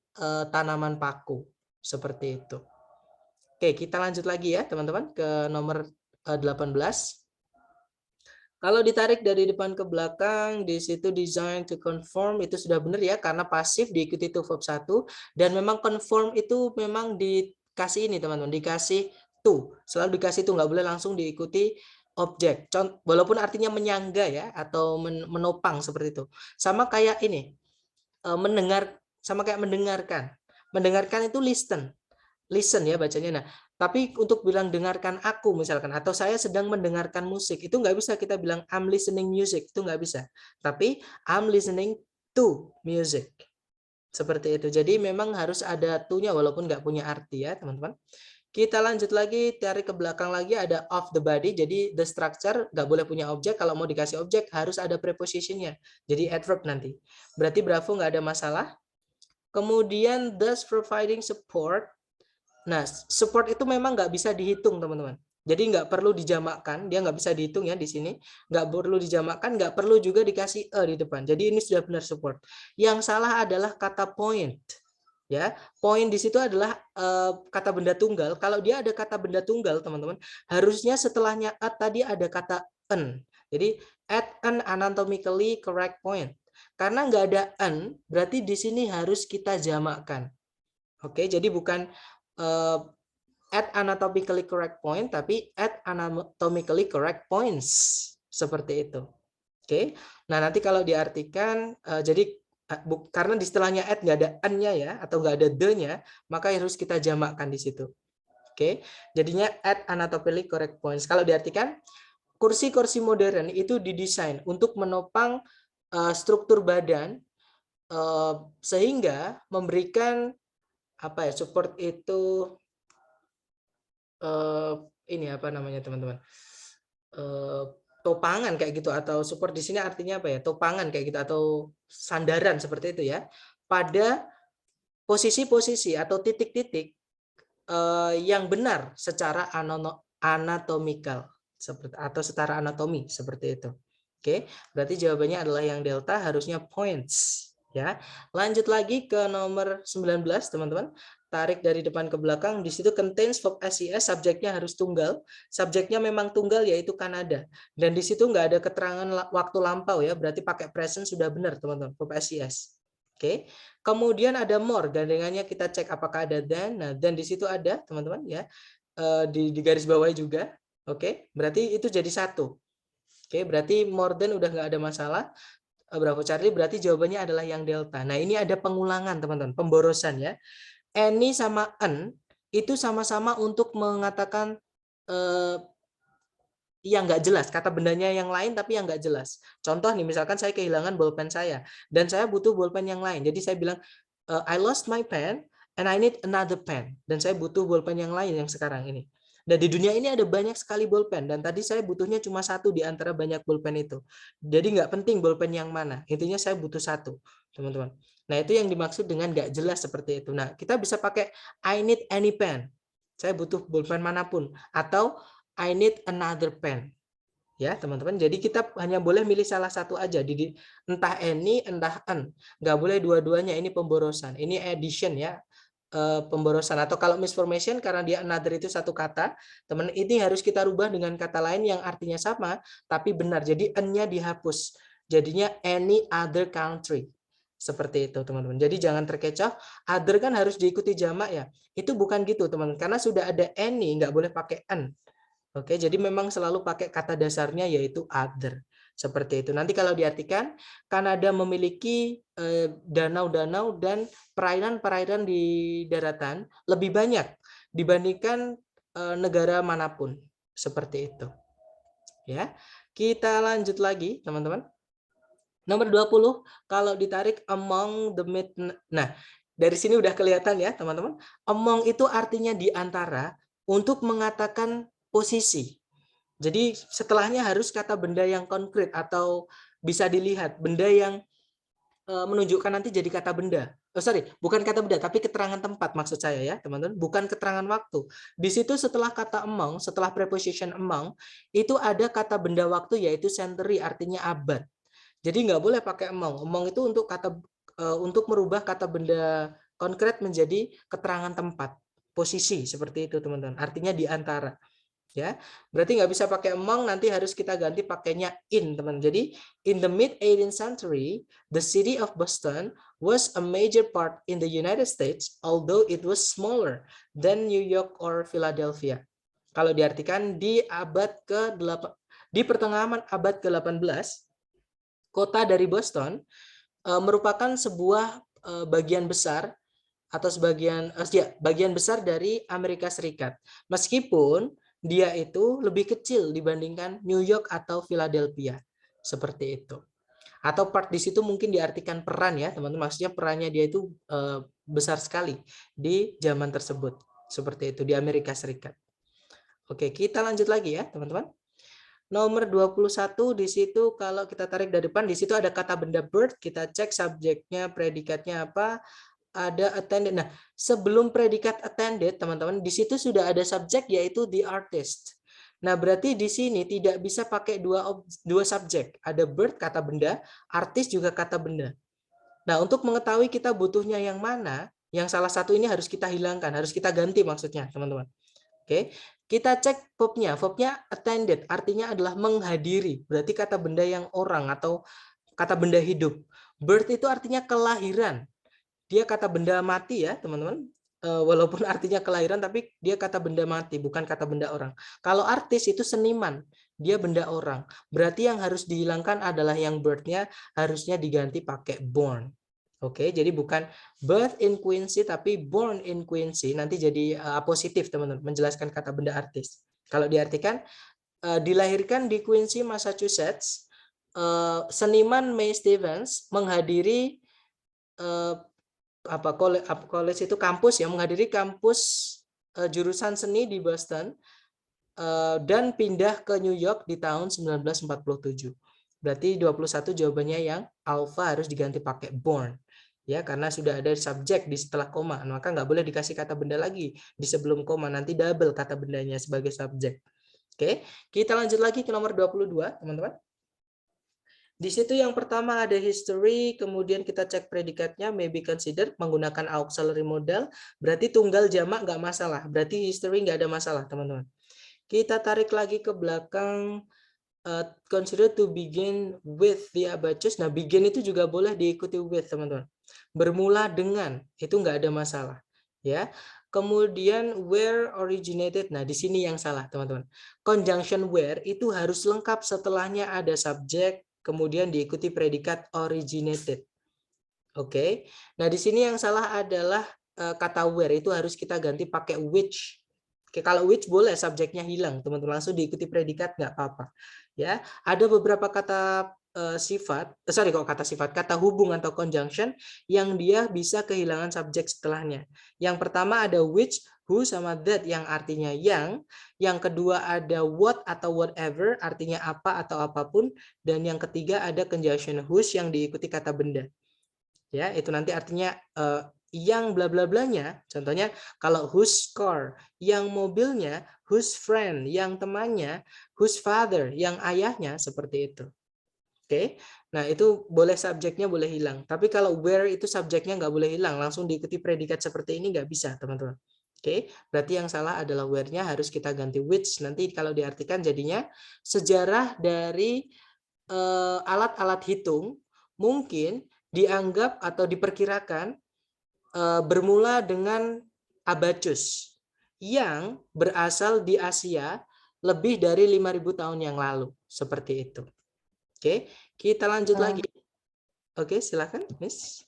tanaman paku. Seperti itu. Oke, kita lanjut lagi ya, teman-teman, ke nomor 18. Kalau ditarik dari depan ke belakang, di situ design to conform, itu sudah benar ya, karena pasif diikuti to verb 1, dan memang conform itu memang dikasih ini, teman-teman, dikasih to. Selalu dikasih to, nggak boleh langsung diikuti objek. Walaupun artinya menyangga ya, atau menopang seperti itu. Sama kayak ini, mendengar, sama kayak mendengarkan. Mendengarkan itu listen ya bacanya. Nah, Tapi untuk bilang dengarkan aku misalkan, atau saya sedang mendengarkan musik, itu nggak bisa kita bilang I'm listening music, itu nggak bisa. Tapi I'm listening to music. Seperti itu. Jadi memang harus ada to-nya walaupun nggak punya arti ya teman-teman. Kita lanjut lagi, tarik ke belakang lagi, ada of the body. Jadi the structure nggak boleh punya objek. Kalau mau dikasih objek harus ada prepositionnya. Jadi adverb nanti. Berarti Bravo nggak ada masalah. Kemudian thus providing support. Nah, support itu memang nggak bisa dihitung, teman-teman. Jadi nggak perlu dijamakkan, dia nggak bisa dihitung ya di sini. Nggak perlu dijamakkan, nggak perlu juga dikasih e di depan. Jadi ini sudah benar support. Yang salah adalah kata point. Ya, point di situ adalah kata benda tunggal. Kalau dia ada kata benda tunggal, teman-teman, harusnya setelahnya at tadi ada kata an. Jadi at an anatomically correct point. Karena nggak ada an, berarti di sini harus kita jamakkan. Oke, jadi bukan at anatomically correct point, tapi at anatomically correct points. Seperti itu. Oke, nah nanti kalau diartikan, jadi karena di setelahnya at nggak ada an-nya ya, atau nggak ada the-nya, maka harus kita jamakkan di situ. Oke, jadinya at anatomically correct points. Kalau diartikan, kursi-kursi modern itu didesain untuk menopang struktur badan, sehingga memberikan apa ya, support itu ini apa namanya teman-teman, topangan kayak gitu, atau support di sini artinya apa ya, topangan kayak gitu, atau sandaran seperti itu ya, pada posisi-posisi atau titik-titik yang benar secara anatomikal seperti, atau secara anatomi seperti itu. Oke, berarti jawabannya adalah yang delta, harusnya points ya. Lanjut lagi ke nomor 19 teman-teman. Tarik dari depan ke belakang, di situ contains verb SES, subjeknya harus tunggal. Subjeknya memang tunggal yaitu Kanada. Dan di situ nggak ada keterangan waktu lampau ya, berarti pakai present sudah benar teman-teman, verb SES. Oke. Kemudian ada more, gandengannya kita cek apakah ada than. Nah, dan di situ ada teman-teman ya, di garis bawah juga. Oke, berarti itu jadi satu. Oke, berarti more than udah nggak ada masalah. Bravo Charlie, berarti jawabannya adalah yang delta. Nah, ini ada pengulangan teman-teman, pemborosan ya. Any sama an itu sama-sama untuk mengatakan yang nggak jelas, kata bendanya yang lain tapi yang nggak jelas. Contoh nih, misalkan saya kehilangan bolpen saya dan saya butuh bolpen yang lain. Jadi saya bilang I lost my pen and I need another pen. Dan saya butuh bolpen yang lain yang sekarang ini. Dan di dunia ini ada banyak sekali bolpen dan tadi saya butuhnya cuma satu di antara banyak bolpen itu. Jadi nggak penting bolpen yang mana. Intinya saya butuh satu, teman-teman. Nah, itu yang dimaksud dengan nggak jelas seperti itu. Nah, kita bisa pakai I need any pen. Saya butuh bolpen manapun, atau I need another pen. Ya, teman-teman. Jadi kita hanya boleh milih salah satu aja. Entah any, entah an. Nggak boleh dua-duanya. Ini pemborosan. Ini addition ya. Pemborosan. Atau kalau misformation karena dia another itu satu kata, teman, ini harus kita rubah dengan kata lain yang artinya sama tapi benar. Jadi an-nya dihapus. Jadinya any other country. Seperti itu, teman-teman. Jadi jangan terkecoh. Other kan harus diikuti jamak ya. Itu bukan gitu, teman. Karena sudah ada any, nggak boleh pakai an. Oke, jadi memang selalu pakai kata dasarnya yaitu other. Seperti itu. Nanti kalau diartikan, Kanada memiliki danau-danau dan perairan-perairan di daratan lebih banyak dibandingkan negara manapun. Seperti itu. Ya. Kita lanjut lagi, teman-teman. Nomor 20, kalau ditarik among the mid. Nah, dari sini udah kelihatan ya, teman-teman. Among itu artinya di antara, untuk mengatakan posisi. Jadi setelahnya harus kata benda yang konkret atau bisa dilihat, benda yang menunjukkan nanti jadi kata benda. Oh, sorry, bukan kata benda, tapi keterangan tempat maksud saya ya, teman-teman. Bukan keterangan waktu. Di situ setelah kata among, setelah preposition among, itu ada kata benda waktu yaitu century, artinya abad. Jadi nggak boleh pakai among. Among itu untuk untuk merubah kata benda konkret menjadi keterangan tempat, posisi seperti itu teman-teman. Artinya di antara. Ya, berarti nggak bisa pakai among, nanti harus kita ganti pakainya in, teman. Jadi in the mid 18th century, the city of Boston was a major part in the United States, although it was smaller than New York or Philadelphia. Kalau diartikan di di pertengahan abad ke-18, kota dari Boston merupakan sebuah bagian besar atau bagian besar dari Amerika Serikat. Meskipun dia itu lebih kecil dibandingkan New York atau Philadelphia. Seperti itu. Atau part di situ mungkin diartikan peran ya, teman-teman. Maksudnya perannya dia itu besar sekali di zaman tersebut. Seperti itu di Amerika Serikat. Oke, kita lanjut lagi ya, teman-teman. Nomor 21 di situ kalau kita tarik dari depan, di situ ada kata benda bird, kita cek subjeknya, predikatnya apa, ada attended. Nah, sebelum predikat attended, teman-teman, di situ sudah ada subjek yaitu the artist. Nah, berarti di sini tidak bisa pakai dua subjek. Ada bird kata benda, artis juga kata benda. Nah, untuk mengetahui kita butuhnya yang mana, yang salah satu ini harus kita hilangkan, harus kita ganti maksudnya, teman-teman. Oke, kita cek verbnya. Verbnya attended, artinya adalah menghadiri. Berarti kata benda yang orang atau kata benda hidup. Birth itu artinya kelahiran. Dia kata benda mati ya, teman-teman. Walaupun artinya kelahiran, tapi dia kata benda mati, bukan kata benda orang. Kalau artis itu seniman, dia benda orang. Berarti yang harus dihilangkan adalah yang birth-nya harusnya diganti pakai born. Oke, jadi bukan birth in Quincy tapi born in Quincy. Nanti jadi apositif, teman-teman, menjelaskan kata benda artis. Kalau diartikan dilahirkan di Quincy, Massachusetts, seniman May Stevens menghadiri college itu kampus ya, menghadiri kampus jurusan seni di Boston dan pindah ke New York di tahun 1947. Berarti 21 jawabannya yang alpha harus diganti pakai born. Ya, karena sudah ada subjek di setelah koma, maka nggak boleh dikasih kata benda lagi di sebelum koma, nanti double kata bendanya sebagai subjek. Oke, kita lanjut lagi ke nomor 22, teman-teman. Di situ yang pertama ada history, kemudian kita cek predikatnya, may be considered, menggunakan auxiliary modal, berarti tunggal jamak nggak masalah, berarti history nggak ada masalah, teman-teman. Kita tarik lagi ke belakang, consider to begin with the abacus. Nah, begin itu juga boleh diikuti with, teman-teman. Bermula dengan, itu nggak ada masalah. Ya. Kemudian where originated. Nah, di sini yang salah, teman-teman. Conjunction where itu harus lengkap, setelahnya ada subjek, kemudian diikuti predikat originated. Oke. Nah, di sini yang salah adalah kata where, itu harus kita ganti pakai which. Oke, kalau which boleh subjeknya hilang, teman-teman, langsung diikuti predikat nggak apa-apa. Ya, ada beberapa kata kata hubung atau conjunction yang dia bisa kehilangan subjek setelahnya. Yang pertama ada which, who sama that yang artinya yang kedua ada what atau whatever artinya apa atau apapun, dan yang ketiga ada conjunction whose yang diikuti kata benda. Ya, itu nanti artinya yang bla bla blanya, contohnya kalau whose car, yang mobilnya, whose friend, yang temannya, whose father, yang ayahnya, seperti itu. Oke, nah itu boleh subjeknya boleh hilang. Tapi kalau where itu subjeknya nggak boleh hilang, langsung diikuti predikat seperti ini nggak bisa, teman-teman. Oke, berarti yang salah adalah where-nya harus kita ganti which. Nanti kalau diartikan jadinya sejarah dari alat-alat hitung mungkin dianggap atau diperkirakan bermula dengan abacus yang berasal di Asia lebih dari 5.000 tahun yang lalu, seperti itu. Oke, kita lanjut lagi. Oke, silakan, Miss.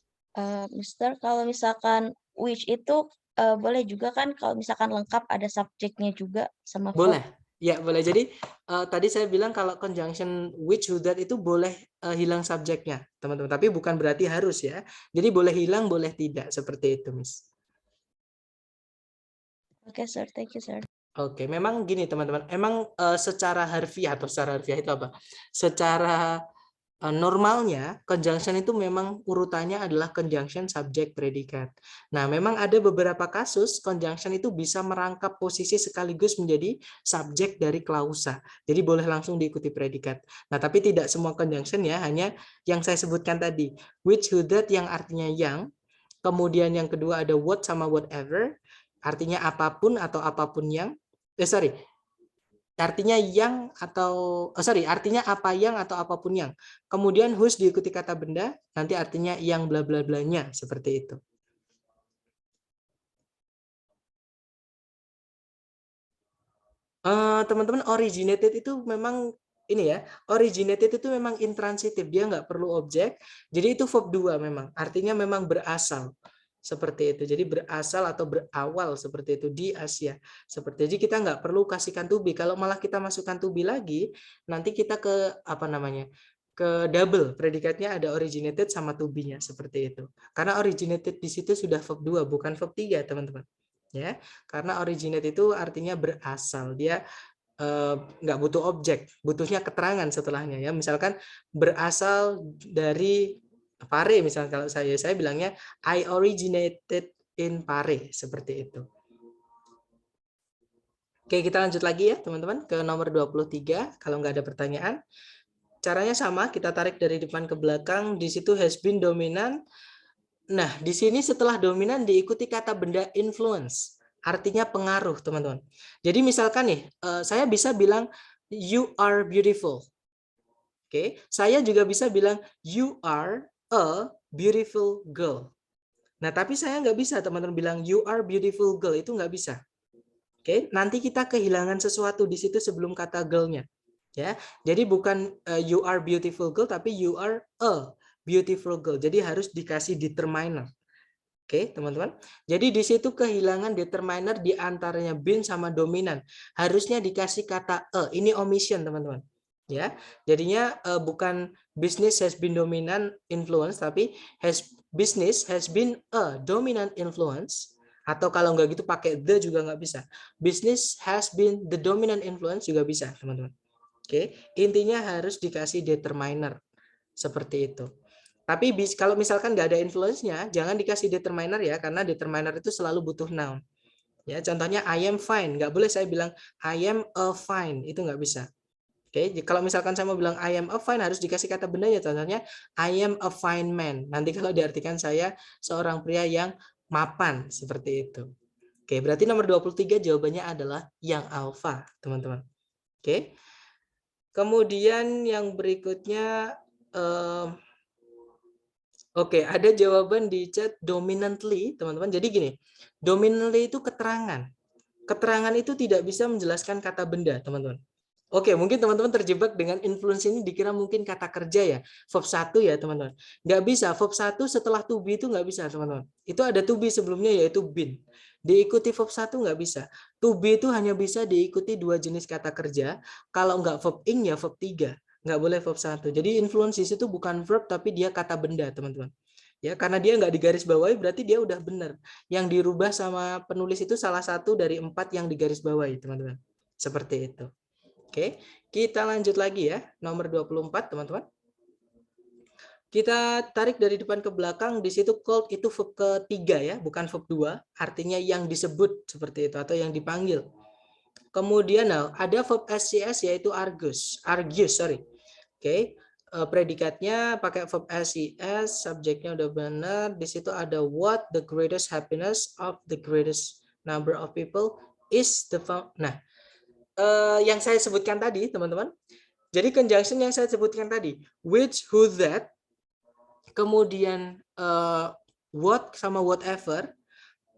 Mister, kalau misalkan which itu boleh juga kan kalau misalkan lengkap ada subjeknya juga sama verb? Boleh. Ya, boleh. Jadi tadi saya bilang kalau conjunction which, who, that itu boleh hilang subjeknya, teman-teman. Tapi bukan berarti harus ya. Jadi boleh hilang, boleh tidak. Seperti itu, Miss. Oke, sir. Thank you, sir. Oke, memang gini, teman-teman. Emang secara harfiah itu apa? Secara normalnya conjunction itu memang urutannya adalah conjunction subjek predikat. Nah, memang ada beberapa kasus conjunction itu bisa merangkap posisi sekaligus menjadi subjek dari klausa. Jadi boleh langsung diikuti predikat. Nah, tapi tidak semua conjunction ya, hanya yang saya sebutkan tadi. Which, who, that yang artinya yang. Kemudian yang kedua ada what sama whatever, artinya apapun atau apapun yang. Artinya yang atau artinya apa yang atau apapun yang. Kemudian whose diikuti kata benda, nanti artinya yang bla bla blanya, seperti itu. Teman-teman, originated itu memang ini ya, originated itu memang intransitif, dia nggak perlu objek, jadi itu verb 2 memang, artinya memang berasal. seperti itu. Jadi berasal atau berawal seperti itu di Asia. Seperti jadi kita nggak perlu kasihkan to be. Kalau malah kita masukkan to be lagi, nanti kita ke apa namanya? Ke double, predikatnya ada originated sama to be-nya seperti itu. Karena originated di situ sudah verb 2 bukan verb 3, teman-teman. Ya, karena originate itu artinya berasal. Dia nggak butuh objek, butuhnya keterangan setelahnya ya. Misalkan berasal dari Pare, misalnya kalau saya bilangnya I originated in Pare, seperti itu. Oke, kita lanjut lagi ya teman-teman ke nomor 23 kalau nggak ada pertanyaan. Caranya sama, kita tarik dari depan ke belakang, di situ has been dominan. Nah, di sini setelah dominan diikuti kata benda influence, artinya pengaruh, teman-teman. Jadi misalkan nih, saya bisa bilang you are beautiful. Oke, saya juga bisa bilang you are a beautiful girl. Nah, tapi saya nggak bisa teman-teman bilang you are beautiful girl, itu nggak bisa. Oke, nanti kita kehilangan sesuatu di situ sebelum kata girl-nya. Ya, jadi bukan you are beautiful girl, tapi you are a beautiful girl. Jadi harus dikasih determiner. Oke, teman-teman. Jadi di situ kehilangan determiner di antaranya been sama dominan. Harusnya dikasih kata a. Ini omission, teman-teman. Ya, jadinya bukan business has been dominant influence, tapi business has been a dominant influence. Atau kalau nggak gitu pakai the juga nggak bisa. Business has been the dominant influence juga bisa, teman-teman. Oke, intinya harus dikasih determiner seperti itu. Tapi kalau misalkan nggak ada influence-nya, jangan dikasih determiner ya, karena determiner itu selalu butuh noun. Ya, contohnya I am fine, nggak boleh saya bilang I am a fine, itu nggak bisa. Oke, kalau misalkan saya mau bilang I am a fine, harus dikasih kata bendanya, contohnya I am a fine man. Nanti kalau diartikan saya seorang pria yang mapan, seperti itu. Oke, berarti nomor 23 jawabannya adalah yang alfa, teman-teman. Oke. Kemudian yang berikutnya, oke, ada jawaban di chat dominantly, teman-teman. Jadi gini, dominantly itu keterangan. Keterangan itu tidak bisa menjelaskan kata benda, teman-teman. Oke, mungkin teman-teman terjebak dengan influence ini dikira mungkin kata kerja ya, verb 1 ya, teman-teman. Nggak bisa, verb 1 setelah to be itu nggak bisa, teman-teman. Itu ada to be sebelumnya yaitu been. Diikuti verb 1 nggak bisa. To be itu hanya bisa diikuti 2 jenis kata kerja, kalau nggak verb ing ya verb 3. Nggak boleh verb 1. Jadi influence itu bukan verb tapi dia kata benda, teman-teman. Ya, karena dia nggak digaris bawahi berarti dia udah benar. Yang dirubah sama penulis itu salah satu dari 4 yang digaris bawahi, teman-teman. Seperti itu. Oke, kita lanjut lagi ya. Nomor 24, teman-teman. Kita tarik dari depan ke belakang, di situ called itu verb ketiga ya, bukan verb 2, artinya yang disebut seperti itu atau yang dipanggil. Kemudian ada verb SCS yaitu argus, sorry. Oke, predikatnya pakai verb SCS, subjeknya udah benar. Di situ ada what the greatest happiness of the greatest number of people is the nah, yang saya sebutkan tadi, teman-teman. Jadi conjunction yang saya sebutkan tadi, which, who, that, kemudian what sama whatever,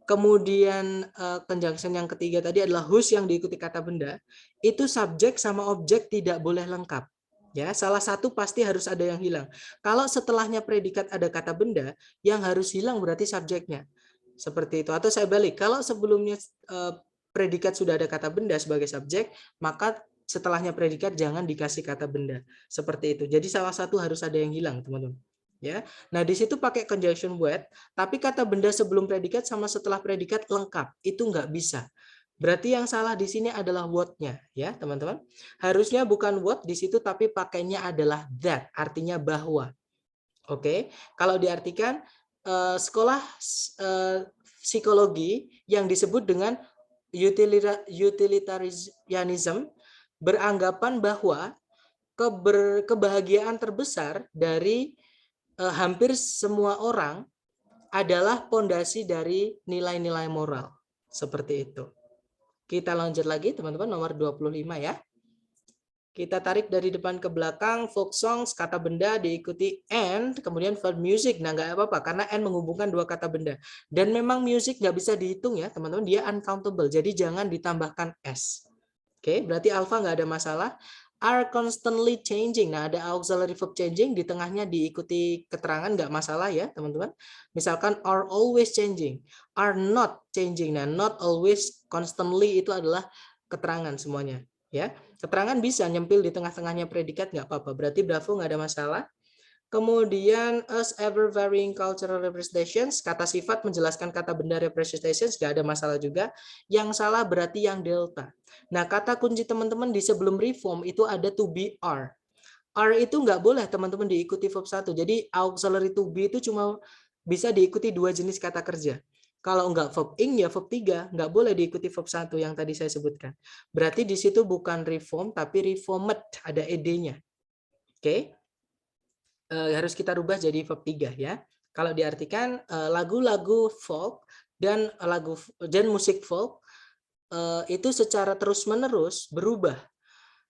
kemudian conjunction yang ketiga tadi adalah whose yang diikuti kata benda, itu subjek sama objek tidak boleh lengkap. Ya, salah satu pasti harus ada yang hilang. Kalau setelahnya predikat ada kata benda, yang harus hilang berarti subjeknya. Seperti itu. Atau saya balik, kalau sebelumnya predikat sudah ada kata benda sebagai subjek, maka setelahnya predikat jangan dikasih kata benda. Seperti itu. Jadi salah satu harus ada yang hilang, teman-teman. Ya. Nah, di situ pakai conjunction with, tapi kata benda sebelum predikat sama setelah predikat lengkap. Itu nggak bisa. Berarti yang salah di sini adalah what-nya, ya, teman-teman. Harusnya bukan what di situ, tapi pakainya adalah that, artinya bahwa. Oke, kalau diartikan sekolah psikologi yang disebut dengan utilitarianism beranggapan bahwa kebahagiaan terbesar dari hampir semua orang adalah pondasi dari nilai-nilai moral. Seperti itu. Kita lanjut lagi teman-teman, nomor 25 ya. Kita tarik dari depan ke belakang, folk songs, kata benda diikuti and, kemudian verb music. Nah, nggak apa-apa, karena and menghubungkan dua kata benda. Dan memang music nggak bisa dihitung ya, teman-teman. Dia uncountable, jadi jangan ditambahkan s. Oke, berarti alpha nggak ada masalah. Are constantly changing. Nah, ada auxiliary verb changing, di tengahnya diikuti keterangan, nggak masalah ya, teman-teman. Misalkan are always changing, are not changing. Nah, not always, constantly itu adalah keterangan semuanya. Ya, keterangan bisa nyempil di tengah-tengahnya predikat, nggak apa-apa. Berarti bravo, nggak ada masalah. Kemudian as ever varying cultural representations, kata sifat menjelaskan kata benda representations, nggak ada masalah juga. Yang salah berarti yang delta. Nah, kata kunci teman-teman di sebelum reform itu ada to be are. Are itu nggak boleh teman-teman diikuti verb 1. Jadi auxiliary to be itu cuma bisa diikuti 2 jenis kata kerja. Kalau nggak verb ing ya verb 3, nggak boleh diikuti verb 1 yang tadi saya sebutkan. Berarti di situ bukan reform tapi reformed, ada ed-nya. Oke. Harus kita rubah jadi verb 3 ya. Kalau diartikan lagu-lagu folk dan musik folk itu secara terus-menerus berubah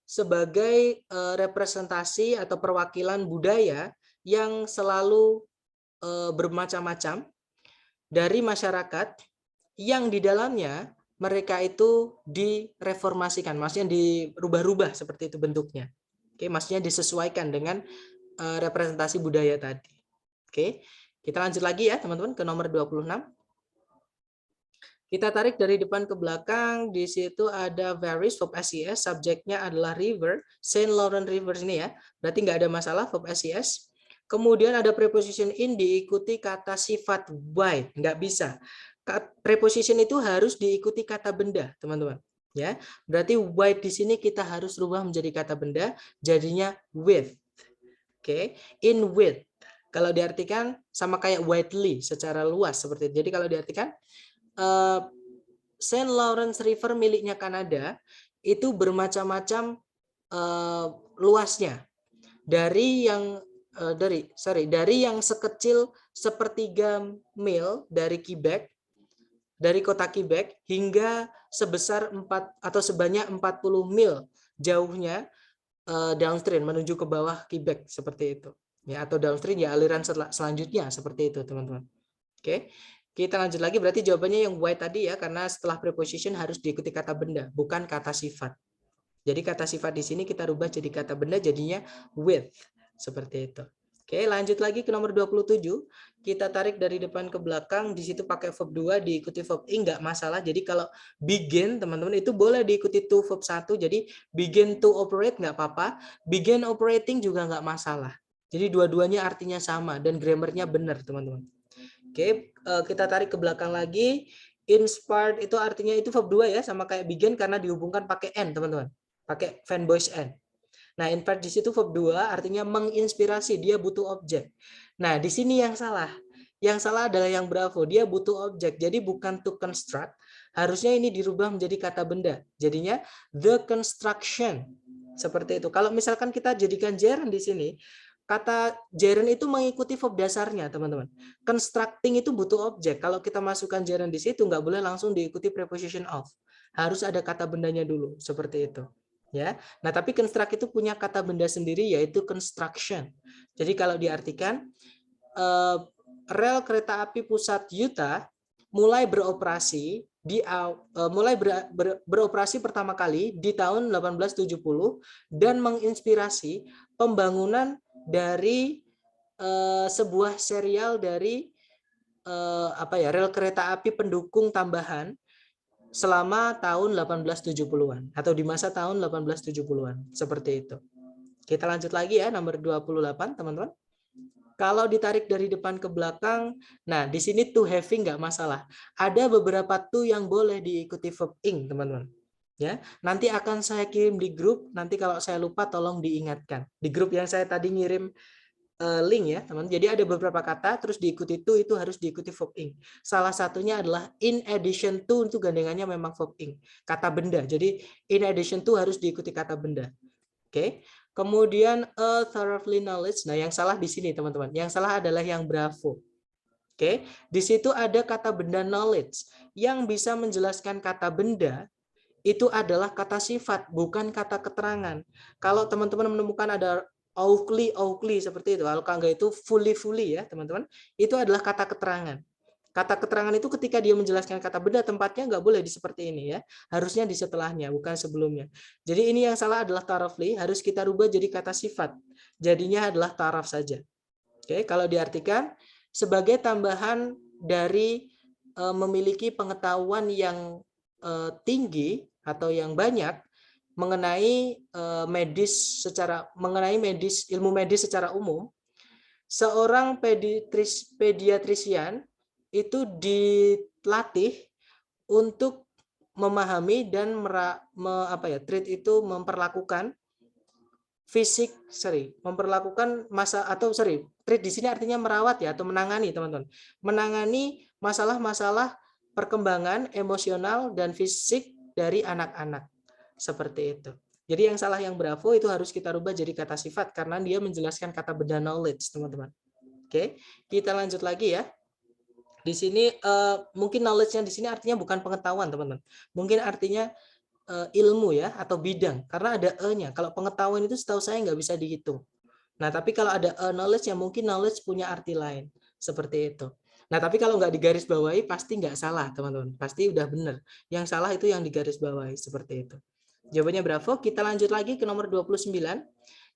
sebagai representasi atau perwakilan budaya yang selalu bermacam-macam dari masyarakat yang di dalamnya mereka itu direformasikan, maksudnya dirubah-rubah seperti itu bentuknya. Oke, maksudnya disesuaikan dengan representasi budaya tadi. Oke, kita lanjut lagi ya teman-teman ke nomor 26. Kita tarik dari depan ke belakang, di situ ada varies verb SES, subjeknya adalah river, Saint Lawrence River ini ya, berarti nggak ada masalah verb SES. Kemudian ada preposition in diikuti kata sifat by, nggak bisa. Preposition itu harus diikuti kata benda, teman-teman. Ya, berarti white di sini kita harus rubah menjadi kata benda, jadinya with. Oke, in with. Kalau diartikan sama kayak widely secara luas seperti itu. Jadi kalau diartikan Saint Lawrence River miliknya Kanada itu bermacam-macam luasnya. Dari yang sekecil sepertiga mil dari Quebec, dari kota Quebec hingga sebesar sebanyak 40 mil jauhnya downstream menuju ke bawah Quebec seperti itu ya, atau downstream ya aliran selanjutnya seperti itu teman-teman. Oke, kita lanjut lagi, berarti jawabannya yang white tadi ya, karena setelah preposition harus diikuti kata benda bukan kata sifat. Jadi kata sifat di sini kita rubah jadi kata benda, jadinya with seperti itu. Oke, lanjut lagi ke nomor 27. Kita tarik dari depan ke belakang, di situ pakai verb 2 diikuti verb ing, nggak masalah. Jadi kalau begin teman-teman itu boleh diikuti to verb 1. Jadi begin to operate nggak apa-apa, begin operating juga nggak masalah. Jadi dua-duanya artinya sama dan grammarnya benar teman-teman. Oke, kita tarik ke belakang lagi. Inspired itu artinya itu verb 2 ya, sama kayak begin karena dihubungkan pakai n teman-teman. Pakai fan voice n. Nah, inspired di situ verb 2 artinya menginspirasi, dia butuh objek. Nah, di sini yang salah. Yang salah adalah yang bravo, dia butuh objek. Jadi bukan to construct, harusnya ini dirubah menjadi kata benda. Jadinya the construction. Seperti itu. Kalau misalkan kita jadikan gerund di sini, kata gerund itu mengikuti verb dasarnya, teman-teman. Constructing itu butuh objek. Kalau kita masukkan gerund di situ, nggak boleh langsung diikuti preposition of. Harus ada kata bendanya dulu, seperti itu. Ya, nah tapi construct itu punya kata benda sendiri yaitu construction. Jadi kalau diartikan rel kereta api pusat Utah mulai beroperasi beroperasi pertama kali di tahun 1870 dan menginspirasi pembangunan dari sebuah serial dari rel kereta api pendukung tambahan selama tahun 1870-an atau di masa tahun 1870-an seperti itu. Kita lanjut lagi ya nomor 28 teman-teman. Kalau ditarik dari depan ke belakang, nah di sini to having nggak masalah. Ada beberapa to yang boleh diikuti verb ing teman-teman. Ya, nanti akan saya kirim di grup. Nanti kalau saya lupa tolong diingatkan. Di grup yang saya tadi ngirim link ya teman. Jadi ada beberapa kata terus diikuti to, itu harus diikuti verb ing. Salah satunya adalah in addition to, itu gandengannya memang verb ing, kata benda. Jadi in addition to harus diikuti kata benda. Oke. Kemudian a thoroughly knowledge. Nah, yang salah di sini teman-teman. Yang salah adalah yang bravo. Oke. Di situ ada kata benda knowledge yang bisa menjelaskan kata benda itu adalah kata sifat, bukan kata keterangan. Kalau teman-teman menemukan ada Oakley seperti itu. Kalau enggak itu fully ya, teman-teman. Itu adalah kata keterangan. Kata keterangan itu ketika dia menjelaskan kata benda, tempatnya nggak boleh di seperti ini ya. Harusnya di setelahnya, bukan sebelumnya. Jadi ini yang salah adalah tarafli, harus kita rubah jadi kata sifat. Jadinya adalah taraf saja. Oke, kalau diartikan sebagai tambahan dari memiliki pengetahuan yang tinggi atau yang banyak mengenai ilmu medis secara umum, seorang pediatrisian itu dilatih untuk memahami dan treat itu treat di sini artinya merawat ya, atau menangani, teman-teman. Menangani masalah-masalah perkembangan emosional dan fisik dari anak-anak. Seperti itu. Jadi yang salah yang bravo itu harus kita rubah jadi kata sifat karena dia menjelaskan kata benda knowledge, teman-teman. Oke, kita lanjut lagi ya. Di sini mungkin knowledge-nya di sini artinya bukan pengetahuan, teman-teman. Mungkin artinya ilmu ya, atau bidang, karena ada e-nya. Kalau pengetahuan itu setahu saya nggak bisa dihitung. Nah, tapi kalau ada knowledge, ya mungkin knowledge punya arti lain. Seperti itu. Nah, tapi kalau nggak digaris bawahi, pasti nggak salah, teman-teman. Pasti udah benar. Yang salah itu yang digaris bawahi, seperti itu. Jawabannya bravo. Kita lanjut lagi ke nomor 29.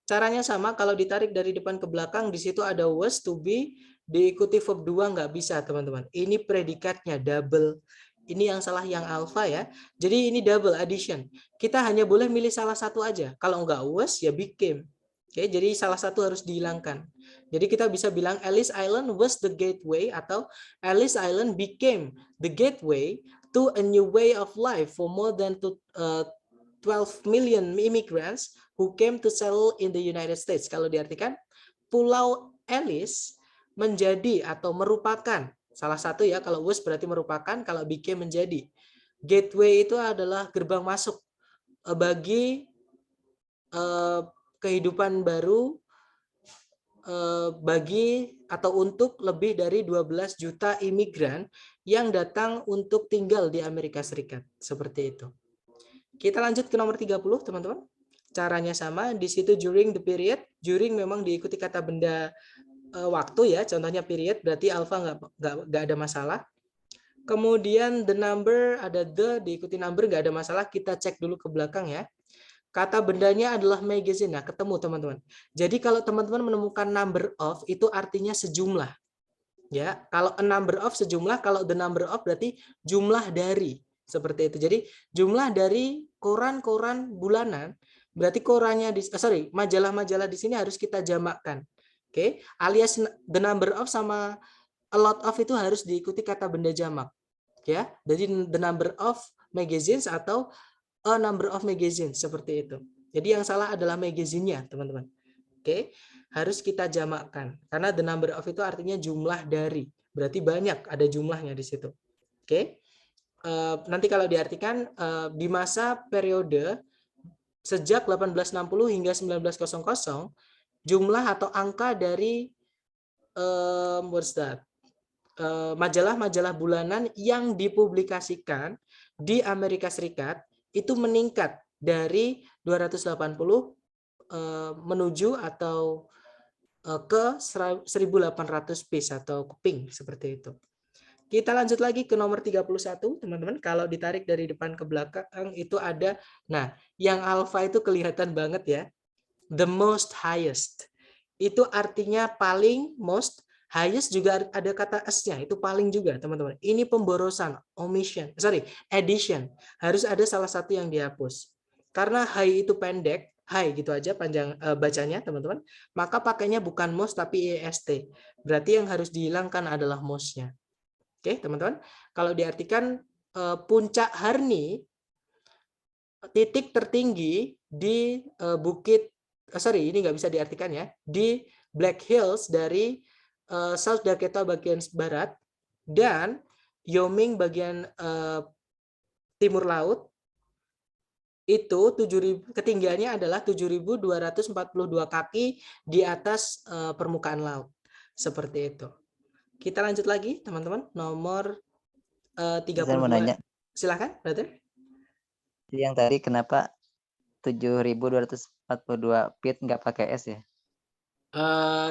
Caranya sama, kalau ditarik dari depan ke belakang, di situ ada was, to be, diikuti verb 2 nggak bisa, teman-teman. Ini predikatnya double. Ini yang salah yang alpha ya. Jadi ini double addition. Kita hanya boleh milih salah satu aja. Kalau nggak was, ya became. Oke, jadi salah satu harus dihilangkan. Jadi kita bisa bilang Ellis Island was the gateway, atau Ellis Island became the gateway to a new way of life for more than 12 million immigrants who came to settle in the United States. Kalau diartikan, Pulau Ellis menjadi atau merupakan salah satu ya, kalau was berarti merupakan, kalau became menjadi. Gateway itu adalah gerbang masuk bagi kehidupan baru bagi atau untuk lebih dari 12 juta imigran yang datang untuk tinggal di Amerika Serikat. Seperti itu. Kita lanjut ke nomor 30, teman-teman. Caranya sama, di situ during the period. During memang diikuti kata benda waktu ya, contohnya period, berarti alpha nggak ada masalah. Kemudian the number, ada the, diikuti number, nggak ada masalah. Kita cek dulu ke belakang ya. Kata bendanya adalah magazine. Nah, ketemu teman-teman. Jadi kalau teman-teman menemukan number of, itu artinya sejumlah. Ya, kalau a number of sejumlah, kalau the number of berarti jumlah dari. Seperti itu. Jadi jumlah dari koran-koran bulanan, berarti korannya majalah-majalah di sini harus kita jamakkan. Oke, alias the number of sama a lot of itu harus diikuti kata benda jamak. Ya, jadi the number of magazines atau a number of magazines, seperti itu. Jadi yang salah adalah magazine-nya, teman-teman. Oke, harus kita jamakkan karena the number of itu artinya jumlah dari, berarti banyak, ada jumlahnya di situ. Oke, nanti kalau diartikan di masa periode sejak 1860 hingga 1900, jumlah atau angka dari majalah-majalah bulanan yang dipublikasikan di Amerika Serikat itu meningkat dari 280 menuju atau ke 1.800 piece atau keping, seperti itu. Kita lanjut lagi ke nomor 31, teman-teman. Kalau ditarik dari depan ke belakang itu ada, nah yang alpha itu kelihatan banget ya. The most highest. Itu artinya paling, most, highest juga ada kata s-nya, itu paling juga, teman-teman. Ini pemborosan, addition. Harus ada salah satu yang dihapus. Karena high itu pendek, high gitu aja panjang bacanya, teman-teman. Maka pakainya bukan most tapi est. Berarti yang harus dihilangkan adalah most-nya. Oke, teman-teman. Kalau diartikan puncak Harni, titik tertinggi di bukit, ini nggak bisa diartikan ya, di Black Hills dari South Dakota bagian barat dan Wyoming bagian timur laut, itu ketinggiannya adalah 7.242 kaki di atas permukaan laut. Seperti itu. Kita lanjut lagi, teman-teman. Nomor 32. Silakan, brother. Yang tadi kenapa 7.242 feet nggak pakai S ya?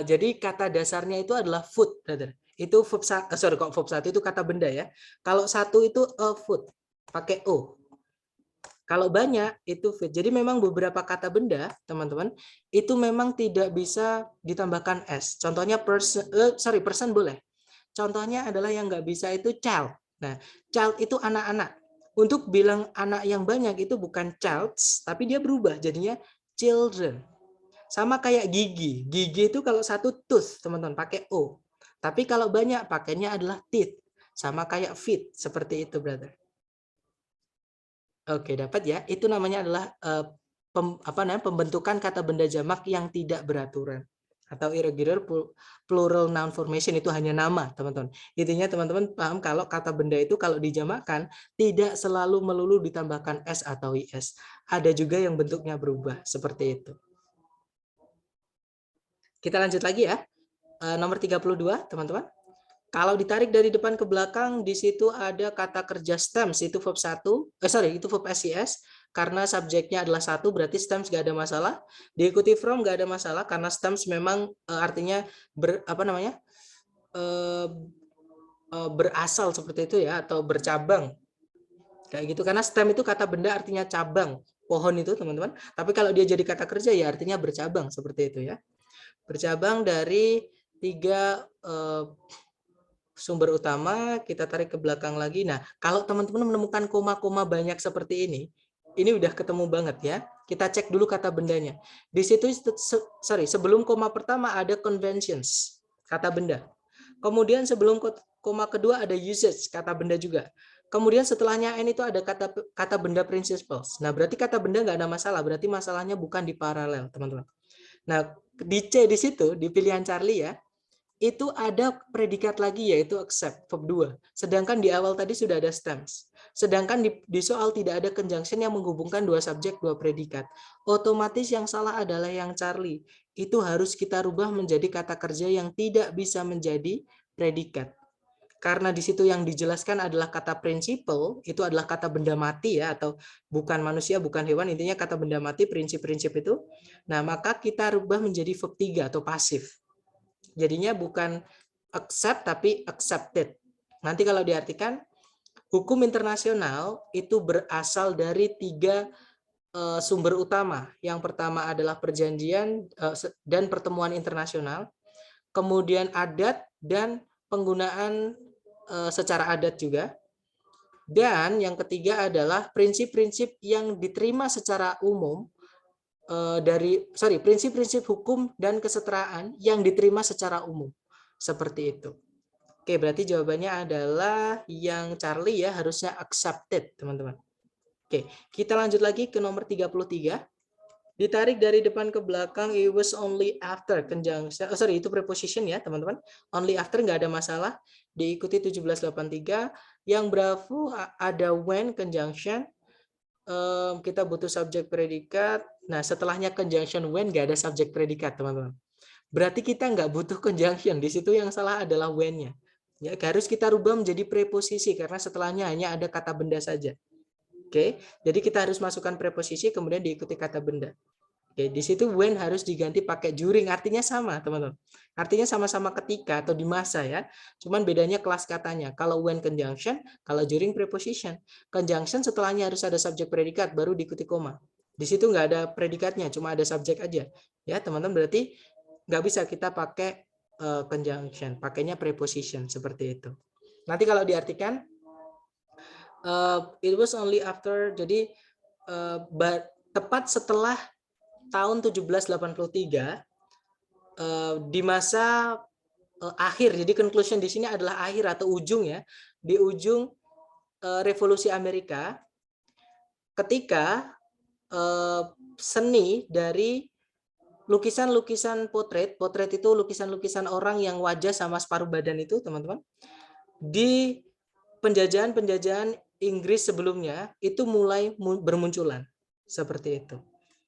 Jadi kata dasarnya itu adalah foot, brother. Itu verb sorry, kok verb 1 itu kata benda ya. Kalau satu itu a food, pakai O. Kalau banyak itu fit. Jadi memang beberapa kata benda, teman-teman, itu memang tidak bisa ditambahkan s. Contohnya person boleh. Contohnya adalah yang nggak bisa itu child. Nah, child itu anak-anak. Untuk bilang anak yang banyak itu bukan childs, tapi dia berubah jadinya children. Sama kayak gigi. Gigi itu kalau satu tooth, teman-teman, pakai O. Tapi kalau banyak pakainya adalah teeth. Sama kayak feet, seperti itu, brother. Oke, dapat ya. Itu namanya adalah pembentukan kata benda jamak yang tidak beraturan atau irregular plural noun formation. Itu hanya nama, teman-teman. Intinya teman-teman paham kalau kata benda itu kalau dijamakkan tidak selalu melulu ditambahkan s atau is. Ada juga yang bentuknya berubah seperti itu. Kita lanjut lagi ya. Nomor 32, teman-teman. Kalau ditarik dari depan ke belakang, di situ ada kata kerja stems, itu verb 1. Itu verb SIS, karena subjeknya adalah 1, berarti stems nggak ada masalah. Diikuti from nggak ada masalah, karena stems memang artinya berasal seperti itu ya, atau bercabang. Kayak gitu, karena stem itu kata benda artinya cabang, pohon itu teman-teman. Tapi kalau dia jadi kata kerja ya artinya bercabang, seperti itu ya. Bercabang dari 3 sumber utama, kita tarik ke belakang lagi. Nah, kalau teman-teman menemukan koma-koma banyak seperti ini udah ketemu banget ya. Kita cek dulu kata bendanya. Di situ, sebelum koma pertama ada conventions, kata benda. Kemudian sebelum koma kedua ada usage, kata benda juga. Kemudian setelahnya n itu ada kata benda principles. Nah, berarti kata benda nggak ada masalah. Berarti masalahnya bukan di paralel, teman-teman. Nah, di C di situ, di pilihan Charlie ya, itu ada predikat lagi yaitu accept, verb 2. Sedangkan di awal tadi sudah ada stems. Sedangkan di soal tidak ada conjunction yang menghubungkan dua subjek, dua predikat. Otomatis yang salah adalah yang Charlie. Itu harus kita rubah menjadi kata kerja yang tidak bisa menjadi predikat. Karena di situ yang dijelaskan adalah kata principle, itu adalah kata benda mati ya, atau bukan manusia, bukan hewan, intinya kata benda mati, prinsip-prinsip itu. Nah, maka kita rubah menjadi verb 3 atau pasif. Jadinya bukan accept tapi accepted. Nanti kalau diartikan, hukum internasional itu berasal dari 3 sumber utama. Yang pertama adalah perjanjian dan pertemuan internasional, kemudian adat dan penggunaan secara adat juga, dan yang ketiga adalah prinsip-prinsip yang diterima secara umum prinsip-prinsip hukum dan kesetaraan yang diterima secara umum. Seperti itu. Oke, berarti jawabannya adalah yang Charlie ya, harusnya accepted, teman-teman. Oke, kita lanjut lagi ke nomor 33. Ditarik dari depan ke belakang, it was only after conjunction. Itu preposition ya, teman-teman. Only after nggak ada masalah. Diikuti 1783. Yang bravo ada when conjunction. Kita butuh subjek predikat. Nah, setelahnya conjunction when nggak ada subjek predikat, teman-teman. Berarti kita nggak butuh conjunction. Di situ yang salah adalah when-nya. Ya, harus kita rubah menjadi preposisi karena setelahnya hanya ada kata benda saja. Oke, jadi kita harus masukkan preposisi kemudian diikuti kata benda. Oke, di situ when harus diganti pakai during, artinya sama, teman-teman. Artinya sama-sama ketika atau di masa ya. Cuman bedanya kelas katanya. Kalau when conjunction, kalau during preposition. Conjunction setelahnya harus ada subjek predikat baru diikuti koma. Di situ nggak ada predikatnya, cuma ada subjek aja. Ya, teman-teman, berarti nggak bisa kita pakai conjunction, pakainya preposition seperti itu. Nanti kalau diartikan it was only after, jadi tepat setelah tahun 1783 di masa akhir. Jadi conclusion di sini adalah akhir atau ujung ya, di ujung revolusi Amerika, ketika seni dari lukisan-lukisan potret itu lukisan-lukisan orang yang wajah sama separuh badan itu, teman-teman, di penjajahan Inggris sebelumnya itu mulai bermunculan seperti itu.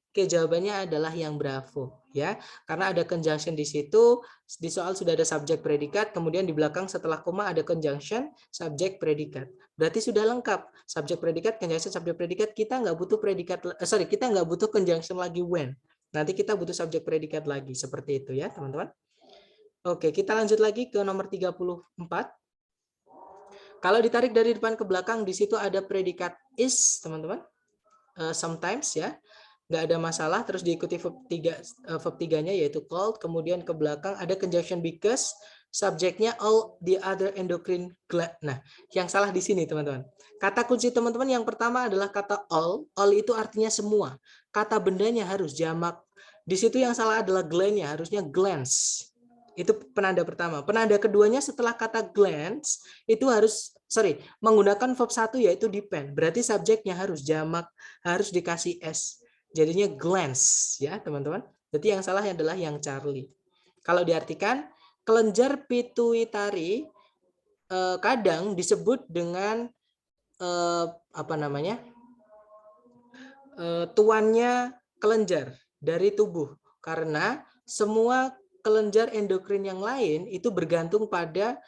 Oke, jawabannya adalah yang bravo ya, karena ada conjunction di situ. Di soal sudah ada subjek predikat, kemudian di belakang setelah koma ada conjunction subjek predikat. Berarti sudah lengkap subjek predikat, conjunction subjek predikat. Kita nggak butuh kita nggak butuh conjunction lagi when. Nanti kita butuh subjek predikat lagi seperti itu ya, teman-teman. Oke, kita lanjut lagi ke nomor 34. Kalau ditarik dari depan ke belakang, di situ ada predikat is, teman-teman. Sometimes ya, nggak ada masalah. Terus diikuti verb 3-nya yaitu called. Kemudian ke belakang ada conjunction because, subjeknya all the other endocrine gland. Nah, yang salah di sini teman-teman. Kata kunci teman-teman yang pertama adalah kata all. All itu artinya semua. Kata bendanya harus jamak. Di situ yang salah adalah gland-nya, harusnya glands. Itu penanda pertama. Penanda keduanya setelah kata glands itu menggunakan verb 1 yaitu depend. Berarti subjeknya harus jamak, harus dikasih s. Jadinya glance ya, teman-teman. Jadi yang salah adalah yang Charlie. Kalau diartikan kelenjar pituitari kadang disebut dengan tuannya kelenjar dari tubuh, karena semua kelenjar endokrin yang lain itu bergantung pada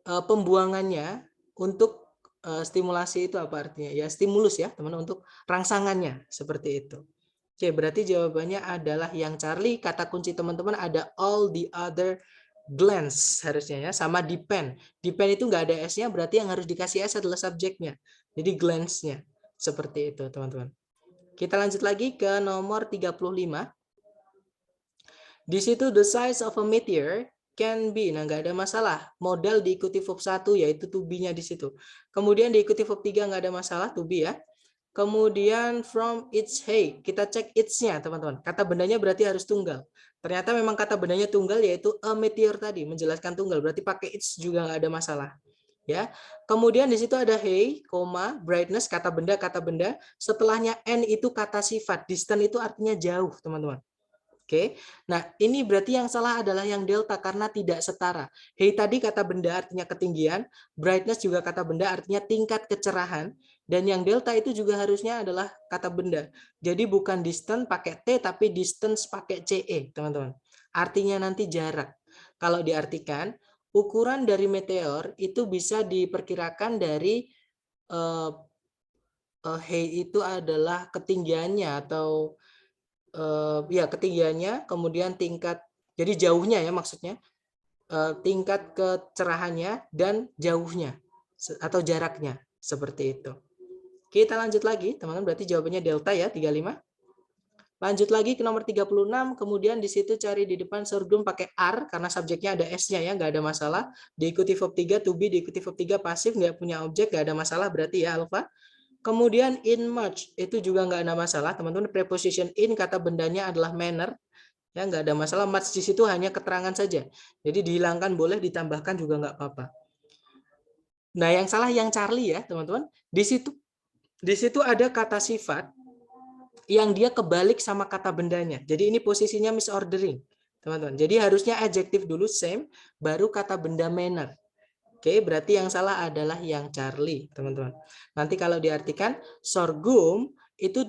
pembuangannya untuk stimulasi. Itu apa artinya? Ya stimulus ya teman-teman, untuk rangsangannya seperti itu. Oke, berarti jawabannya adalah yang Charlie. Kata kunci teman-teman ada all the other glands harusnya ya, sama depend. Depend itu nggak ada s-nya, berarti yang harus dikasih s adalah subjeknya. Jadi glands-nya. Seperti itu teman-teman. Kita lanjut lagi ke nomor 35. Di situ the size of a meteor can be, nah nggak ada masalah. Modal diikuti verb 1 yaitu to be-nya di situ. Kemudian diikuti verb 3 nggak ada masalah, to be ya. Kemudian from its height, kita cek its-nya teman-teman. Kata bendanya berarti harus tunggal. Ternyata memang kata bendanya tunggal yaitu a meteor tadi, menjelaskan tunggal. Berarti pakai its juga nggak ada masalah. Ya. Kemudian di situ ada hey, brightness, kata benda. Setelahnya n itu kata sifat. Distant itu artinya jauh, teman-teman. Oke, nah ini berarti yang salah adalah yang delta karena tidak setara. Hey tadi kata benda artinya ketinggian, brightness juga kata benda artinya tingkat kecerahan, dan yang delta itu juga harusnya adalah kata benda. Jadi bukan distant pakai T tapi distance pakai CE, teman-teman. Artinya nanti jarak. Kalau diartikan, ukuran dari meteor itu bisa diperkirakan dari hey itu adalah ketinggiannya atau ya ketinggiannya, kemudian tingkat, jadi jauhnya ya maksudnya, tingkat kecerahannya dan jauhnya atau jaraknya, seperti itu. Kita lanjut lagi teman-teman, berarti jawabannya delta ya 35. Lanjut lagi ke nomor 36, kemudian di situ cari di depan sorghum pakai R karena subjeknya ada S-nya ya, nggak ada masalah. Diikuti verb 3 to be, diikuti verb 3 pasif, nggak punya objek, nggak ada masalah berarti ya alfa. Kemudian in much itu juga nggak ada masalah, teman-teman. Preposition in kata bendanya adalah manner, ya nggak ada masalah. Much di situ hanya keterangan saja, jadi dihilangkan boleh, ditambahkan juga nggak apa-apa. Nah yang salah yang Charlie ya teman-teman. Di situ ada kata sifat yang dia kebalik sama kata bendanya. Jadi ini posisinya misordering, teman-teman. Jadi harusnya adjektif dulu same, baru kata benda manner. Oke, berarti yang salah adalah yang Charlie, teman-teman. Nanti kalau diartikan sorghum itu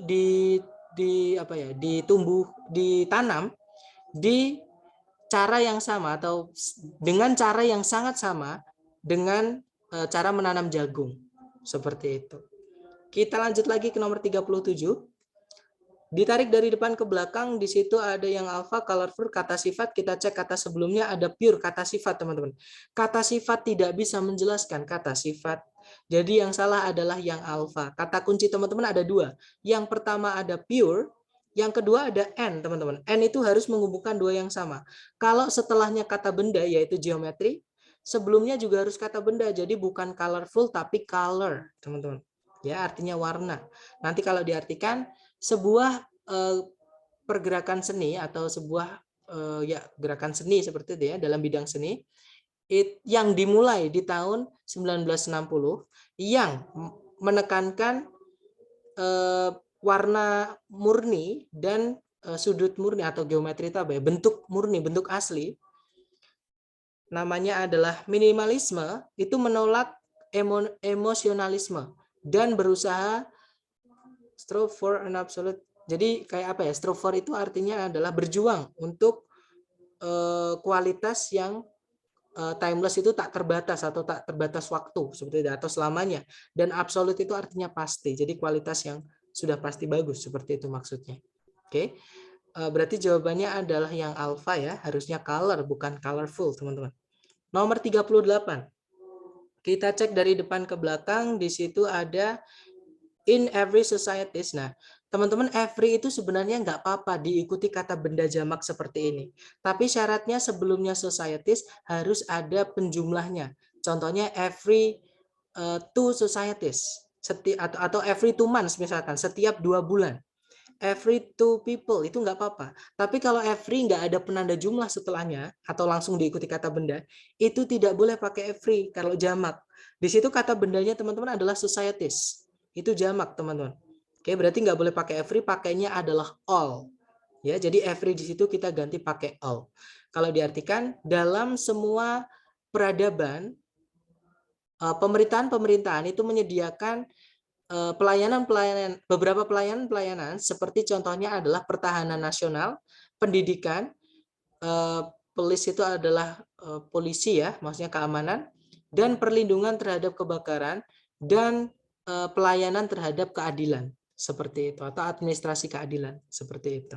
ditanam di cara yang sama atau dengan cara yang sangat sama dengan cara menanam jagung. Seperti itu. Kita lanjut lagi ke nomor 37. Ditarik dari depan ke belakang, di situ ada yang alpha, colorful, kata sifat. Kita cek kata sebelumnya ada pure, kata sifat teman-teman. Kata sifat tidak bisa menjelaskan kata sifat. Jadi yang salah adalah yang alpha. Kata kunci teman-teman ada dua. Yang pertama ada pure, yang kedua ada n teman-teman. N itu harus menghubungkan dua yang sama. Kalau setelahnya kata benda yaitu geometri, sebelumnya juga harus kata benda. Jadi bukan colorful tapi color teman-teman. Ya artinya warna. Nanti kalau diartikan sebuah pergerakan seni atau sebuah gerakan seni seperti itu ya dalam bidang seni yang dimulai di tahun 1960 yang menekankan warna murni dan sudut murni atau geometri itu apa ya, bentuk murni, bentuk asli, namanya adalah minimalisme. Itu menolak emosionalisme dan berusaha strive for an absolute. Jadi kayak apa ya? Strive for itu artinya adalah berjuang untuk kualitas yang timeless, itu tak terbatas atau tak terbatas waktu seperti itu atau selamanya. Dan absolute itu artinya pasti. Jadi kualitas yang sudah pasti bagus, seperti itu maksudnya. Oke. Berarti jawabannya adalah yang alpha ya, harusnya color bukan colorful, teman-teman. Nomor 38. Kita cek dari depan ke belakang, di situ ada in every societies. Nah, teman-teman, every itu sebenarnya nggak apa-apa diikuti kata benda jamak seperti ini. Tapi syaratnya sebelumnya societies harus ada penjumlahnya. Contohnya every two societies, atau every 2 months misalkan, setiap 2 bulan. Every 2 people itu nggak apa-apa. Tapi kalau every nggak ada penanda jumlah setelahnya atau langsung diikuti kata benda, itu tidak boleh pakai every kalau jamak. Di situ kata bendanya teman-teman adalah societies. Itu jamak, teman-teman. Oke, berarti nggak boleh pakai every, pakainya adalah all. Ya, jadi every di situ kita ganti pakai all. Kalau diartikan dalam semua peradaban, pemerintahan itu menyediakan beberapa pelayanan seperti contohnya adalah pertahanan nasional, pendidikan, police itu adalah polisi ya, maksudnya keamanan, dan perlindungan terhadap kebakaran, dan pelayanan terhadap keadilan seperti itu, atau administrasi keadilan seperti itu.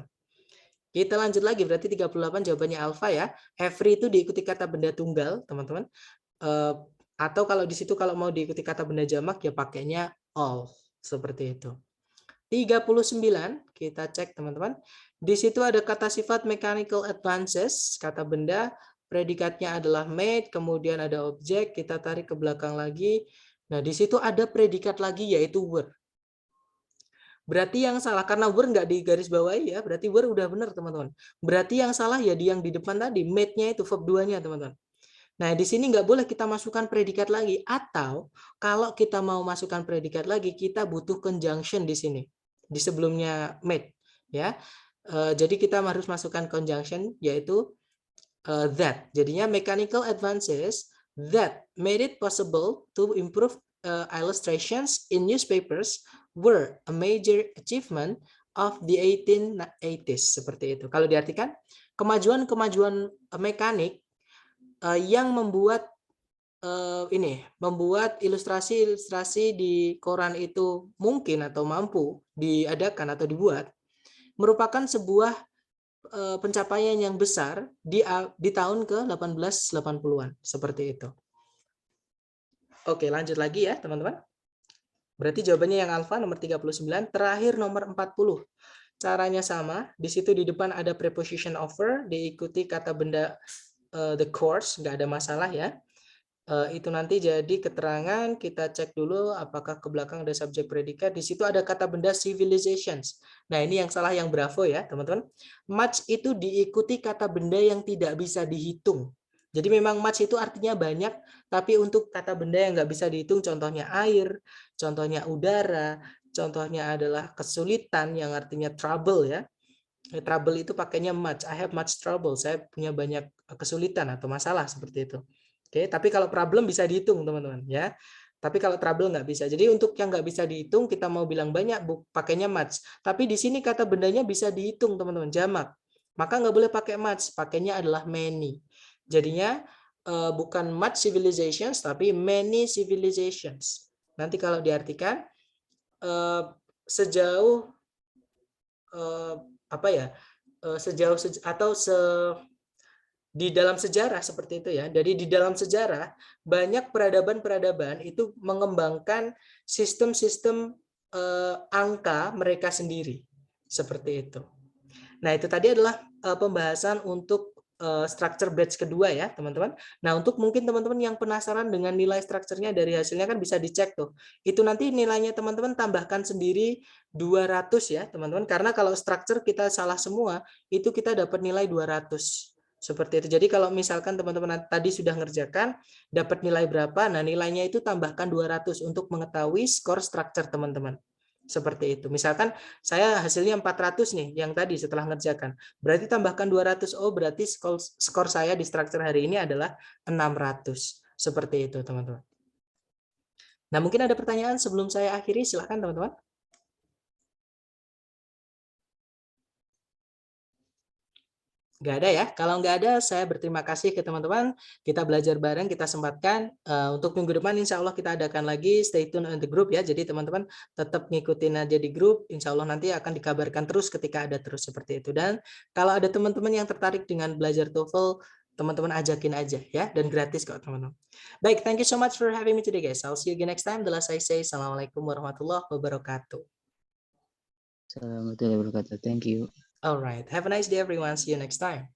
Kita lanjut lagi, berarti 38 jawabannya alfa ya. Every itu diikuti kata benda tunggal, teman-teman. Atau kalau di situ kalau mau diikuti kata benda jamak ya pakainya all, seperti itu. 39 kita cek, teman-teman. Di situ ada kata sifat mechanical advances, kata benda, predikatnya adalah made, kemudian ada objek, kita tarik ke belakang lagi. Nah, di situ ada predikat lagi yaitu were. Berarti yang salah karena were nggak digaris bawahi ya, berarti were udah benar, teman-teman. Berarti yang salah ya yang di depan tadi, made-nya itu verb 2-nya, teman-teman. Nah, di sini nggak boleh kita masukkan predikat lagi. Atau kalau kita mau masukkan predikat lagi, kita butuh conjunction di sini. Di sebelumnya made. Ya. Jadi kita harus masukkan conjunction, yaitu that. Jadinya mechanical advances that made it possible to improve illustrations in newspapers were a major achievement of the 1880s. Seperti itu. Kalau diartikan, kemajuan-kemajuan mekanik yang membuat ilustrasi-ilustrasi di koran itu mungkin atau mampu diadakan atau dibuat merupakan sebuah pencapaian yang besar di tahun ke-1880-an seperti itu. Oke, lanjut lagi ya, teman-teman. Berarti jawabannya yang alfa nomor 39, terakhir nomor 40. Caranya sama, di situ di depan ada preposition over diikuti kata benda the course, nggak ada masalah ya. Itu nanti jadi keterangan, kita cek dulu apakah ke belakang ada subjek predikat. Di situ ada kata benda civilizations. Nah, ini yang salah yang bravo ya, teman-teman. Much itu diikuti kata benda yang tidak bisa dihitung. Jadi memang much itu artinya banyak, tapi untuk kata benda yang nggak bisa dihitung, contohnya air, contohnya udara, contohnya adalah kesulitan yang artinya trouble ya. Trouble itu pakainya much. I have much trouble. Saya punya banyak kesulitan atau masalah seperti itu. Oke, tapi kalau problem bisa dihitung, teman-teman ya. Tapi kalau trouble nggak bisa. Jadi untuk yang nggak bisa dihitung, kita mau bilang banyak, pakainya much. Tapi di sini kata bendanya bisa dihitung, teman-teman, jamak. Maka nggak boleh pakai much, pakainya adalah many. Jadinya bukan much civilizations, tapi many civilizations. Nanti kalau diartikan sejauh sejauh atau di dalam sejarah seperti itu ya. Jadi di dalam sejarah banyak peradaban-peradaban itu mengembangkan sistem-sistem angka mereka sendiri seperti itu. Nah, itu tadi adalah pembahasan untuk structure batch kedua ya, teman-teman. Nah, untuk mungkin teman-teman yang penasaran dengan nilai strukturnya dari hasilnya kan bisa dicek tuh. Itu nanti nilainya teman-teman tambahkan sendiri 200 ya, teman-teman. Karena kalau structure kita salah semua, itu kita dapat nilai 200. Seperti itu. Jadi kalau misalkan teman-teman tadi sudah ngerjakan, dapat nilai berapa, nah nilainya itu tambahkan 200 untuk mengetahui skor structure teman-teman. Seperti itu. Misalkan saya hasilnya 400 nih yang tadi setelah ngerjakan. Berarti tambahkan 200. Oh, berarti skor saya di struktur hari ini adalah 600. Seperti itu, teman-teman. Nah, mungkin ada pertanyaan sebelum saya akhiri, silakan teman-teman. Nggak ada ya? Kalau nggak ada, saya berterima kasih ke teman-teman. Kita belajar bareng, kita sempatkan. Untuk minggu depan, insya Allah kita adakan lagi. Stay tune on the group ya. Jadi teman-teman tetap ngikutin aja di grup. Insya Allah nanti akan dikabarkan terus ketika ada terus seperti itu. Dan kalau ada teman-teman yang tertarik dengan belajar TOEFL, teman-teman ajakin aja ya. Dan gratis kok teman-teman. Baik, thank you so much for having me today guys. I'll see you again next time. The last I say, Assalamualaikum warahmatullahi wabarakatuh. Assalamualaikum warahmatullahi wabarakatuh. Thank you. Alright, have a nice day everyone. See you next time.